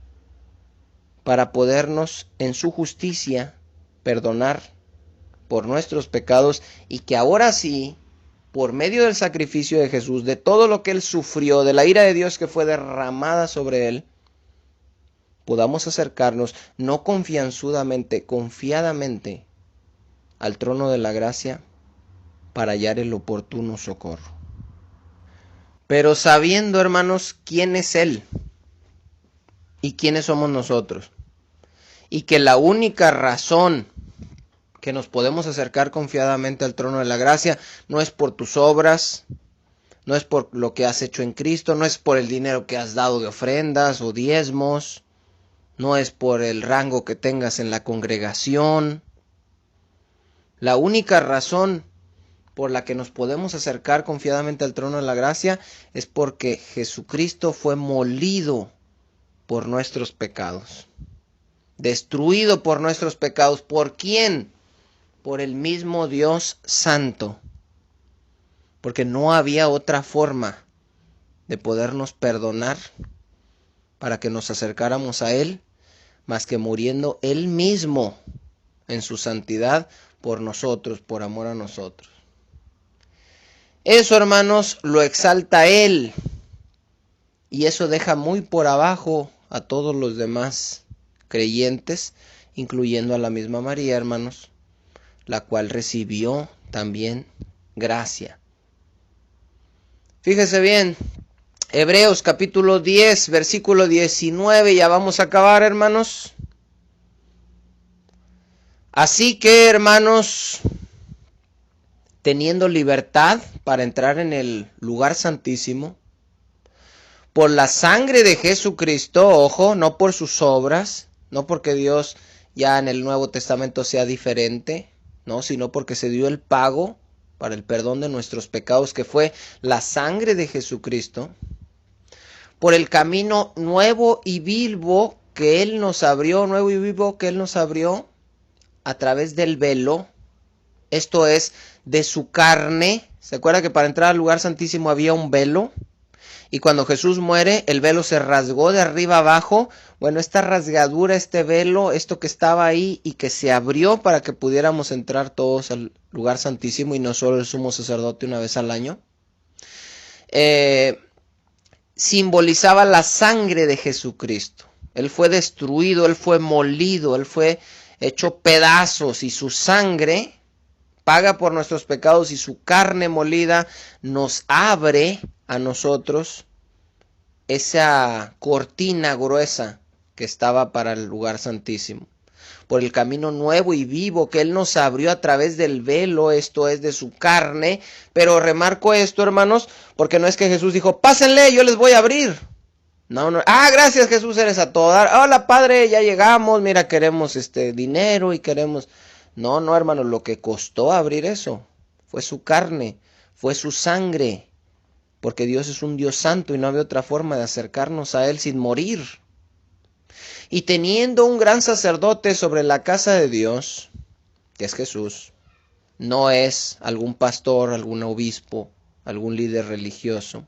para podernos en su justicia perdonar por nuestros pecados, y que ahora sí, por medio del sacrificio de Jesús, de todo lo que Él sufrió, de la ira de Dios que fue derramada sobre Él, podamos acercarnos no confianzudamente, confiadamente al trono de la gracia para hallar el oportuno socorro. Pero sabiendo, hermanos, quién es Él y quiénes somos nosotros, y que la única razón que nos podemos acercar confiadamente al trono de la gracia no es por tus obras, no es por lo que has hecho en Cristo, no es por el dinero que has dado de ofrendas o diezmos, no es por el rango que tengas en la congregación. La única razón por la que nos podemos acercar confiadamente al trono de la gracia es porque Jesucristo fue molido por nuestros pecados, destruido por nuestros pecados. ¿Por quién? Por el mismo Dios Santo, porque no había otra forma de podernos perdonar para que nos acercáramos a Él, más que muriendo Él mismo en su santidad por nosotros, por amor a nosotros. Eso, hermanos, lo exalta Él, y eso deja muy por abajo a todos los demás creyentes, incluyendo a la misma María, hermanos, la cual recibió también gracia. Fíjese bien, Hebreos capítulo 10, versículo 19, ya vamos a acabar, hermanos. Así que, hermanos, teniendo libertad para entrar en el lugar santísimo, por la sangre de Jesucristo, ojo, no por sus obras, no porque Dios ya en el Nuevo Testamento sea diferente, no, sino porque se dio el pago para el perdón de nuestros pecados, que fue la sangre de Jesucristo, por el camino nuevo y vivo que Él nos abrió, a través del velo, esto es, de su carne. ¿Se acuerda que para entrar al lugar santísimo había un velo? Y cuando Jesús muere, el velo se rasgó de arriba abajo. Bueno, esta rasgadura, este velo, esto que estaba ahí y que se abrió para que pudiéramos entrar todos al lugar santísimo y no solo el sumo sacerdote una vez al año, simbolizaba la sangre de Jesucristo. Él fue destruido, Él fue molido, Él fue hecho pedazos, y su sangre paga por nuestros pecados, y su carne molida nos abre a nosotros esa cortina gruesa que estaba para el lugar santísimo. Por el camino nuevo y vivo que Él nos abrió a través del velo, esto es, de su carne. Pero remarco esto, hermanos, porque no es que Jesús dijo, pásenle, yo les voy a abrir. No. Gracias, Jesús, eres a todo dar. Hola, Padre, ya llegamos, mira, queremos dinero y queremos... No, hermanos, lo que costó abrir eso fue su carne, fue su sangre, porque Dios es un Dios santo y no había otra forma de acercarnos a Él sin morir. Y teniendo un gran sacerdote sobre la casa de Dios, que es Jesús, no es algún pastor, algún obispo, algún líder religioso,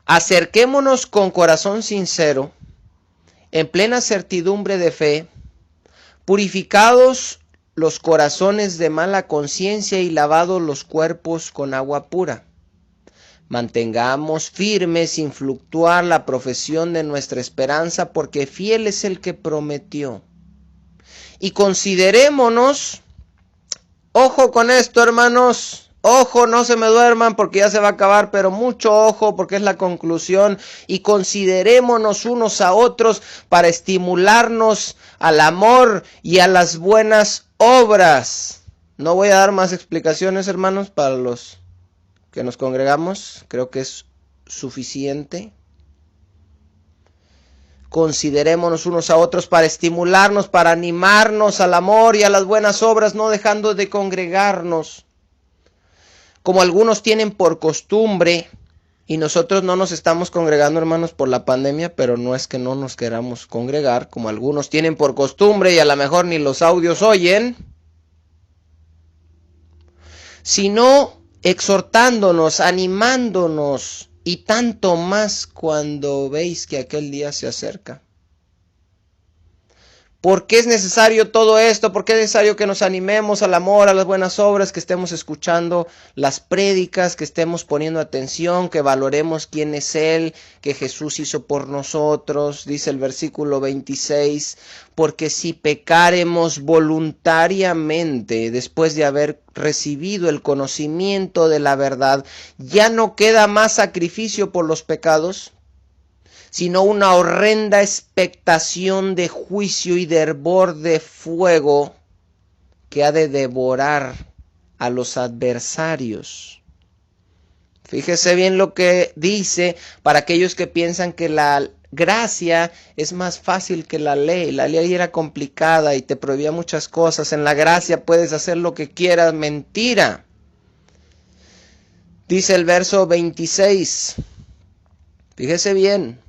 acerquémonos con corazón sincero, en plena certidumbre de fe, purificados los corazones de mala conciencia y lavados los cuerpos con agua pura. Mantengamos firme sin fluctuar la profesión de nuestra esperanza, porque fiel es el que prometió. Y considerémonos, ojo con esto, hermanos, Ojo, no se me duerman porque ya se va a acabar, pero mucho ojo porque es la conclusión. Y considerémonos unos a otros para estimularnos al amor y a las buenas obras. No voy a dar más explicaciones, hermanos, para los que nos congregamos. Creo que es suficiente. Considerémonos unos a otros para estimularnos, para animarnos al amor y a las buenas obras, no dejando de congregarnos. Como algunos tienen por costumbre, y nosotros no nos estamos congregando, hermanos, por la pandemia, pero no es que no nos queramos congregar, como algunos tienen por costumbre y a lo mejor ni los audios oyen, sino exhortándonos, animándonos, y tanto más cuando veis que aquel día se acerca. ¿Por qué es necesario todo esto? ¿Por qué es necesario que nos animemos al amor, a las buenas obras, que estemos escuchando las prédicas, que estemos poniendo atención, que valoremos quién es Él, que Jesús hizo por nosotros? Dice el versículo 26, porque si pecaremos voluntariamente después de haber recibido el conocimiento de la verdad, ya no queda más sacrificio por los pecados, sino una horrenda expectación de juicio y de hervor de fuego que ha de devorar a los adversarios. Fíjese bien lo que dice para aquellos que piensan que la gracia es más fácil que la ley. La ley era complicada y te prohibía muchas cosas. En la gracia puedes hacer lo que quieras. Mentira. Dice el verso 26. Fíjese bien.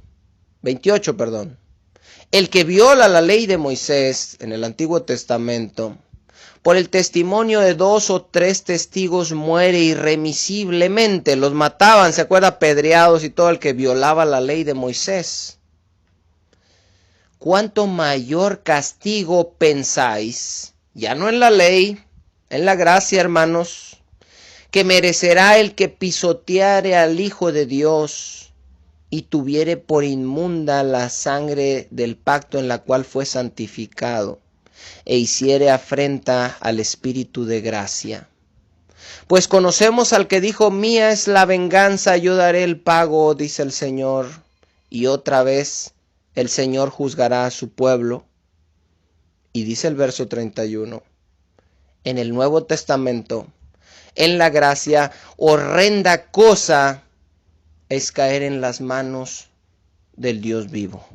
28, perdón. El que viola la ley de Moisés en el Antiguo Testamento, por el testimonio de 2 o 3 testigos muere irremisiblemente. Los mataban, ¿se acuerda? Apedreados y todo el que violaba la ley de Moisés. ¿Cuánto mayor castigo pensáis, ya no en la ley, en la gracia, hermanos, que merecerá el que pisoteare al Hijo de Dios y tuviere por inmunda la sangre del pacto en la cual fue santificado, e hiciere afrenta al Espíritu de gracia? Pues conocemos al que dijo, mía es la venganza, yo daré el pago, dice el Señor. Y otra vez el Señor juzgará a su pueblo. Y dice el verso 31, en el Nuevo Testamento, en la gracia, horrenda cosa es caer en las manos del Dios vivo.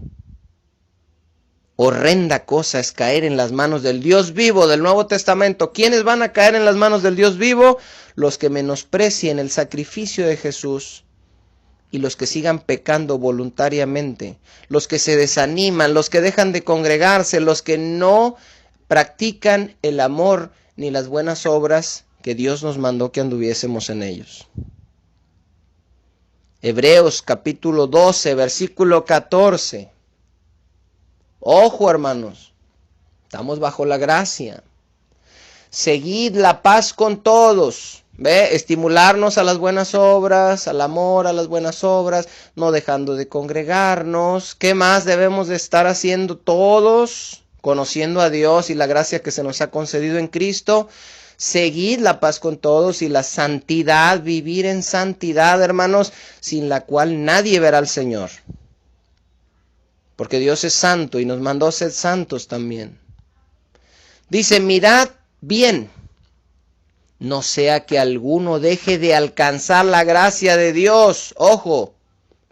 Horrenda cosa es caer en las manos del Dios vivo del Nuevo Testamento. ¿Quiénes van a caer en las manos del Dios vivo? Los que menosprecien el sacrificio de Jesús y los que sigan pecando voluntariamente, los que se desaniman, los que dejan de congregarse, los que no practican el amor ni las buenas obras que Dios nos mandó que anduviésemos en ellos. Hebreos capítulo 12, versículo 14. Ojo, hermanos, estamos bajo la gracia. Seguid la paz con todos. ¿Ve? Estimularnos a las buenas obras, al amor, a las buenas obras, no dejando de congregarnos. ¿Qué más debemos de estar haciendo todos? Conociendo a Dios y la gracia que se nos ha concedido en Cristo. Seguid la paz con todos y la santidad, vivir en santidad, hermanos, sin la cual nadie verá al Señor. Porque Dios es santo y nos mandó ser santos también. Dice, mirad bien, no sea que alguno deje de alcanzar la gracia de Dios. Ojo,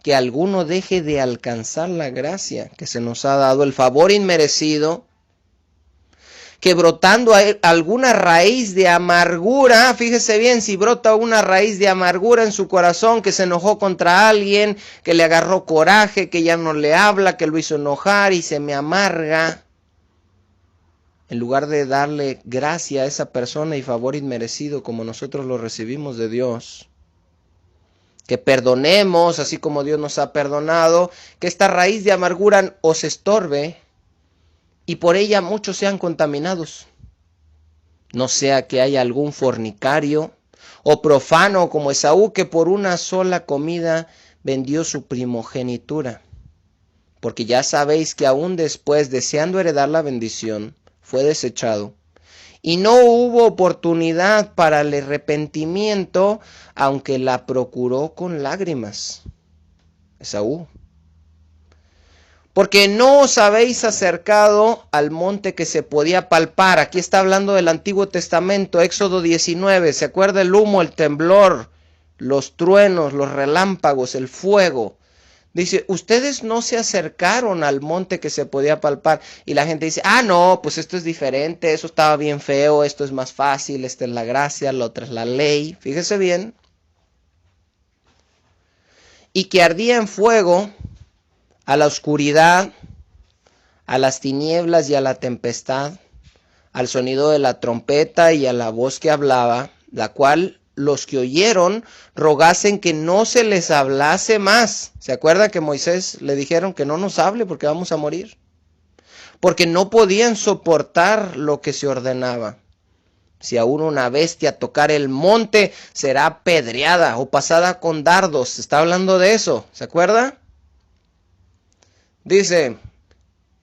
que alguno deje de alcanzar la gracia que se nos ha dado, el favor inmerecido, que brotando alguna raíz de amargura, fíjese bien, si brota una raíz de amargura en su corazón, que se enojó contra alguien, que le agarró coraje, que ya no le habla, que lo hizo enojar y se me amarga, en lugar de darle gracia a esa persona y favor inmerecido como nosotros lo recibimos de Dios, que perdonemos así como Dios nos ha perdonado, que esta raíz de amargura os estorbe y por ella muchos sean contaminados. No sea que haya algún fornicario o profano como Esaú, que por una sola comida vendió su primogenitura. Porque ya sabéis que aún después, deseando heredar la bendición, fue desechado, y no hubo oportunidad para el arrepentimiento, aunque la procuró con lágrimas. Esaú. Porque no os habéis acercado al monte que se podía palpar. Aquí está hablando del Antiguo Testamento, Éxodo 19. ¿Se acuerda el humo, el temblor, los truenos, los relámpagos, el fuego? Dice, ustedes no se acercaron al monte que se podía palpar. Y la gente dice, no, pues esto es diferente, eso estaba bien feo, esto es más fácil, esta es la gracia, la otra es la ley. Fíjese bien. Y que ardía en fuego a la oscuridad, a las tinieblas y a la tempestad, al sonido de la trompeta y a la voz que hablaba, la cual los que oyeron rogasen que no se les hablase más. ¿Se acuerda que Moisés le dijeron que no nos hable porque vamos a morir? Porque no podían soportar lo que se ordenaba. Si aún una bestia tocar el monte, será apedreada o pasada con dardos. Se está hablando de eso, ¿se acuerda? Dice,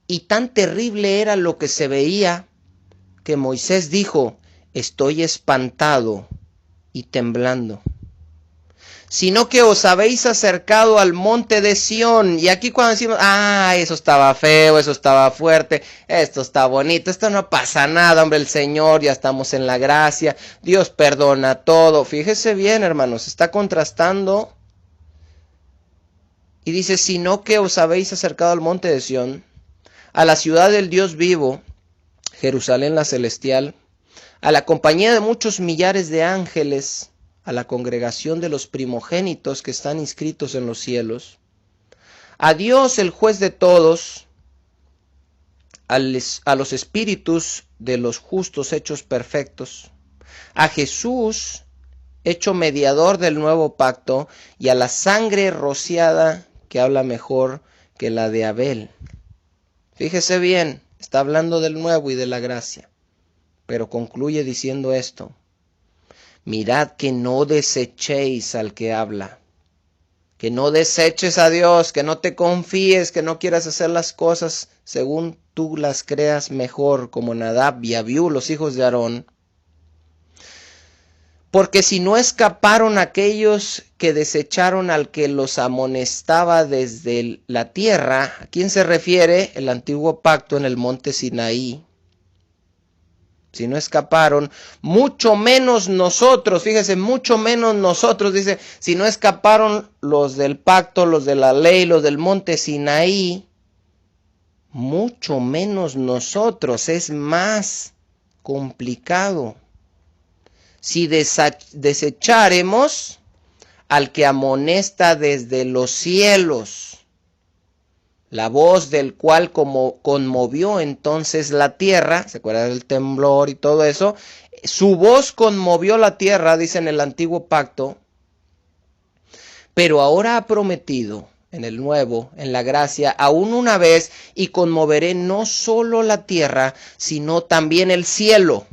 y tan terrible era lo que se veía, que Moisés dijo, estoy espantado y temblando. Sino que os habéis acercado al monte de Sión. Y aquí cuando decimos, eso estaba feo, eso estaba fuerte, esto está bonito, esto no pasa nada, hombre, el Señor, ya estamos en la gracia, Dios perdona todo. Fíjese bien, hermanos, está contrastando. Y dice, sino que os habéis acercado al monte de Sión, a la ciudad del Dios vivo, Jerusalén la celestial, a la compañía de muchos millares de ángeles, a la congregación de los primogénitos que están inscritos en los cielos, a Dios el juez de todos, a los espíritus de los justos hechos perfectos, a Jesús hecho mediador del nuevo pacto, y a la sangre rociada que habla mejor que la de Abel. Fíjese bien, está hablando del nuevo y de la gracia, pero concluye diciendo esto, mirad que no desechéis al que habla, que no deseches a Dios, que no te confíes, que no quieras hacer las cosas según tú las creas mejor, como Nadab y Abiú, los hijos de Aarón. Porque si no escaparon aquellos que desecharon al que los amonestaba desde la tierra, ¿a quién se refiere? El antiguo pacto en el monte Sinaí. Si no escaparon, mucho menos nosotros, fíjese, mucho menos nosotros, dice, si no escaparon los del pacto, los de la ley, los del monte Sinaí, mucho menos nosotros, es más complicado. Si desecharemos al que amonesta desde los cielos, la voz del cual como conmovió entonces la tierra, ¿se acuerdan del temblor y todo eso? Su voz conmovió la tierra, dice en el antiguo pacto, pero ahora ha prometido en el nuevo, en la gracia, aún una vez, y conmoveré no solo la tierra, sino también el cielo.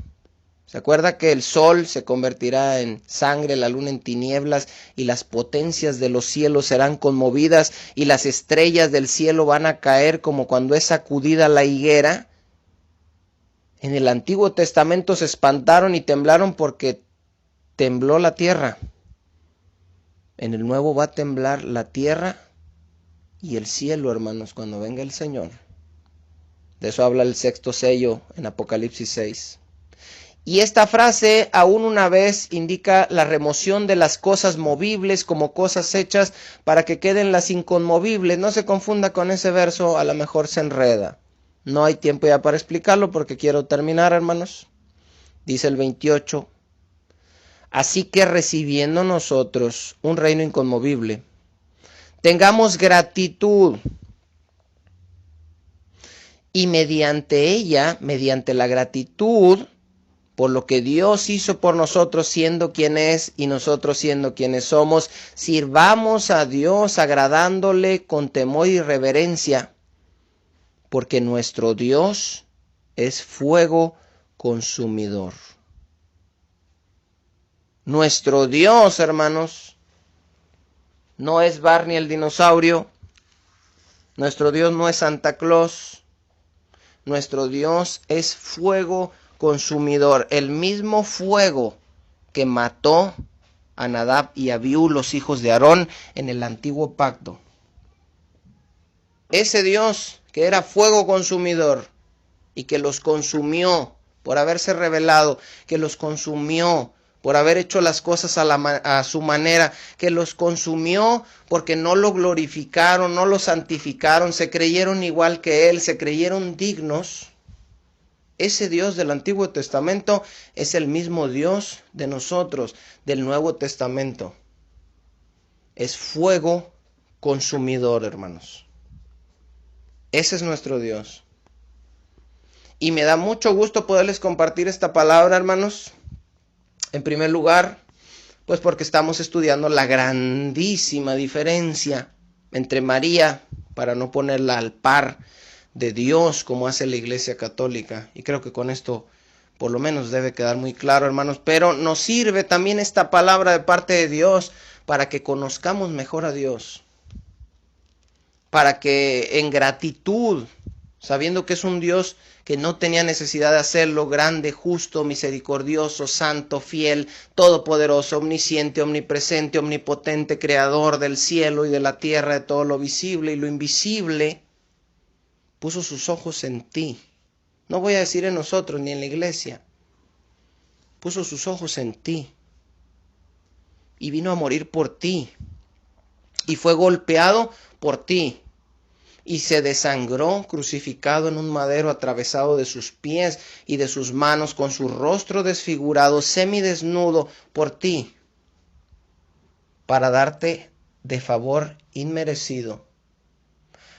¿Se acuerda que el sol se convertirá en sangre, la luna en tinieblas y las potencias de los cielos serán conmovidas y las estrellas del cielo van a caer como cuando es sacudida la higuera? En el Antiguo Testamento se espantaron y temblaron porque tembló la tierra. En el Nuevo va a temblar la tierra y el cielo, hermanos, cuando venga el Señor. De eso habla el sexto sello en Apocalipsis 6. Y esta frase, aún una vez, indica la remoción de las cosas movibles como cosas hechas para que queden las inconmovibles. No se confunda con ese verso, a lo mejor se enreda. No hay tiempo ya para explicarlo porque quiero terminar, hermanos. Dice el 28. Así que recibiendo nosotros un reino inconmovible, tengamos gratitud. Y mediante ella, mediante la gratitud, por lo que Dios hizo por nosotros siendo quien es y nosotros siendo quienes somos, sirvamos a Dios agradándole con temor y reverencia, porque nuestro Dios es fuego consumidor. Nuestro Dios, hermanos, no es Barney el dinosaurio, nuestro Dios no es Santa Claus, nuestro Dios es fuego consumidor, el mismo fuego que mató a Nadab y Abiú, los hijos de Aarón, en el antiguo pacto. Ese Dios que era fuego consumidor y que los consumió por haberse rebelado, que los consumió por haber hecho las cosas a su manera, que los consumió porque no lo glorificaron, no lo santificaron, se creyeron igual que Él, se creyeron dignos. Ese Dios del Antiguo Testamento es el mismo Dios de nosotros, del Nuevo Testamento. Es fuego consumidor, hermanos. Ese es nuestro Dios. Y me da mucho gusto poderles compartir esta palabra, hermanos. En primer lugar, pues porque estamos estudiando la grandísima diferencia entre María, para no ponerla al par de Dios como hace la Iglesia Católica. Y creo que con esto por lo menos debe quedar muy claro, hermanos. Pero nos sirve también esta palabra de parte de Dios para que conozcamos mejor a Dios. Para que en gratitud, sabiendo que es un Dios que no tenía necesidad de hacerlo, grande, justo, misericordioso, santo, fiel, todopoderoso, omnisciente, omnipresente, omnipotente, creador del cielo y de la tierra, de todo lo visible y lo invisible, puso sus ojos en ti. No voy a decir en nosotros ni en la iglesia. Puso sus ojos en ti. Y vino a morir por ti. Y fue golpeado por ti. Y se desangró crucificado en un madero, atravesado de sus pies y de sus manos, con su rostro desfigurado, semidesnudo, por ti, para darte de favor inmerecido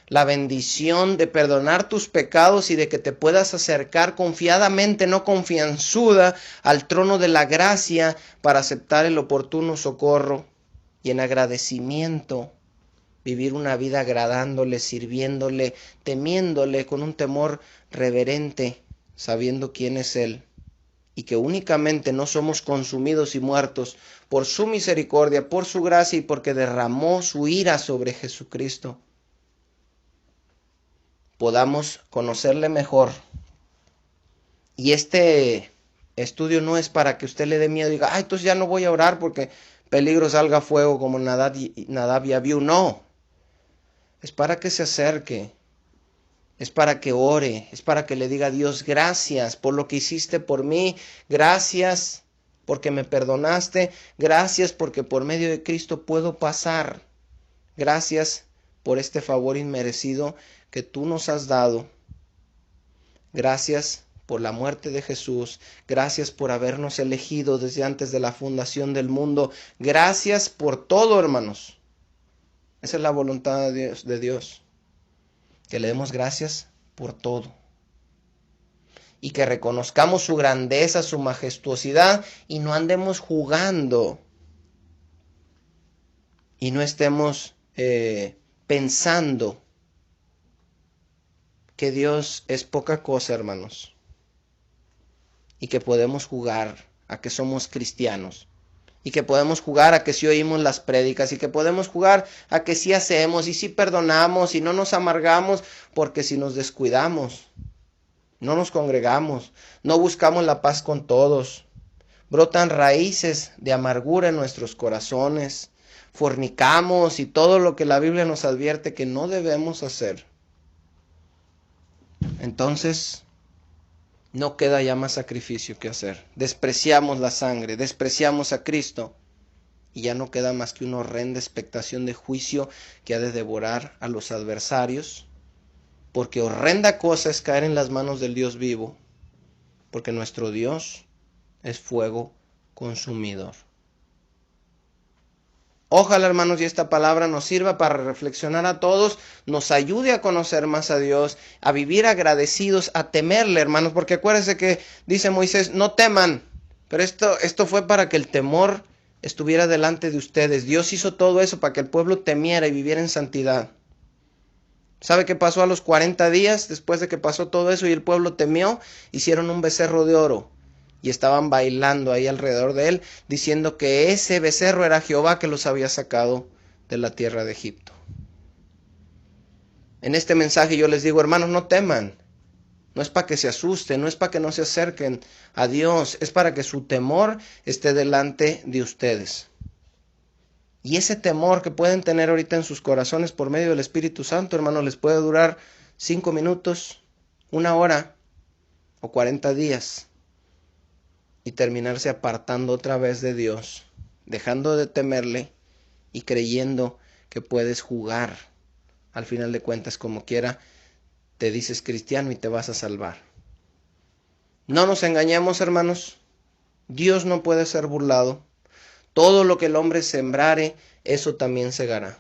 la bendición de perdonar tus pecados y de que te puedas acercar confiadamente, no confianzuda, al trono de la gracia para aceptar el oportuno socorro y en agradecimiento vivir una vida agradándole, sirviéndole, temiéndole con un temor reverente, sabiendo quién es Él, y que únicamente no somos consumidos y muertos por su misericordia, por su gracia y porque derramó su ira sobre Jesucristo. Podamos conocerle mejor. Y este estudio no es para que usted le dé miedo y diga, entonces ya no voy a orar porque peligro salga fuego como Nadab y Abiú. No. Es para que se acerque, es para que ore, es para que le diga a Dios, gracias por lo que hiciste por mí, gracias porque me perdonaste, gracias porque por medio de Cristo puedo pasar, gracias por este favor inmerecido que tú nos has dado, gracias por la muerte de Jesús, gracias por habernos elegido desde antes de la fundación del mundo, gracias por todo, hermanos. Esa es la voluntad de Dios, que le demos gracias por todo y que reconozcamos su grandeza, su majestuosidad y no andemos jugando y no estemos pensando que Dios es poca cosa, hermanos, y que podemos jugar a que somos cristianos. Y que podemos jugar a que sí oímos las prédicas, y que podemos jugar a que sí hacemos, y sí perdonamos, y no nos amargamos, porque si nos descuidamos, no nos congregamos, no buscamos la paz con todos, brotan raíces de amargura en nuestros corazones, fornicamos y todo lo que la Biblia nos advierte que no debemos hacer. Entonces, no queda ya más sacrificio que hacer. Despreciamos la sangre, despreciamos a Cristo y ya no queda más que una horrenda expectación de juicio que ha de devorar a los adversarios, porque horrenda cosa es caer en las manos del Dios vivo, porque nuestro Dios es fuego consumidor. Ojalá, hermanos, y esta palabra nos sirva para reflexionar a todos, nos ayude a conocer más a Dios, a vivir agradecidos, a temerle, hermanos, porque acuérdense que dice Moisés, no teman, pero esto fue para que el temor estuviera delante de ustedes. Dios hizo todo eso para que el pueblo temiera y viviera en santidad. ¿Sabe qué pasó a los 40 días después de que pasó todo eso y el pueblo temió? Hicieron un becerro de oro. Y estaban bailando ahí alrededor de él, diciendo que ese becerro era Jehová que los había sacado de la tierra de Egipto. En este mensaje yo les digo, hermanos, no teman. No es para que se asusten, no es para que no se acerquen a Dios, es para que su temor esté delante de ustedes. Y ese temor que pueden tener ahorita en sus corazones por medio del Espíritu Santo, hermanos, les puede durar 5 minutos, 1 hora o 40 días y terminarse apartando otra vez de Dios, dejando de temerle y creyendo que puedes jugar. Al final de cuentas, como quiera, te dices cristiano y te vas a salvar. No nos engañemos, hermanos. Dios no puede ser burlado. Todo lo que el hombre sembrare, eso también segará.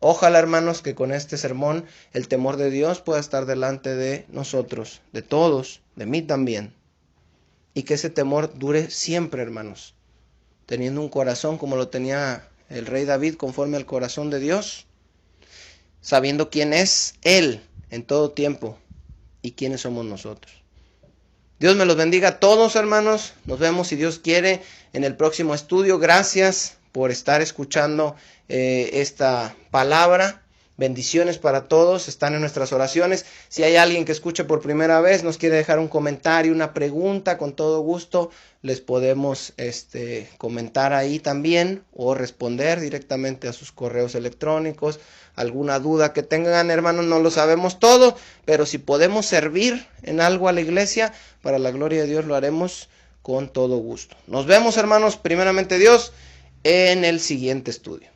Ojalá, hermanos, que con este sermón el temor de Dios pueda estar delante de nosotros, de todos, de mí también. Y que ese temor dure siempre, hermanos, teniendo un corazón como lo tenía el rey David, conforme al corazón de Dios, sabiendo quién es Él en todo tiempo y quiénes somos nosotros. Dios me los bendiga a todos, hermanos. Nos vemos, si Dios quiere, en el próximo estudio. Gracias por estar escuchando esta palabra. Bendiciones para todos, están en nuestras oraciones. Si hay alguien que escuche por primera vez, nos quiere dejar un comentario, una pregunta, con todo gusto les podemos comentar ahí también o responder directamente a sus correos electrónicos. Alguna duda que tengan, hermanos, no lo sabemos todo, pero si podemos servir en algo a la iglesia, para la gloria de Dios lo haremos con todo gusto. Nos vemos, hermanos, primeramente Dios, en el siguiente estudio.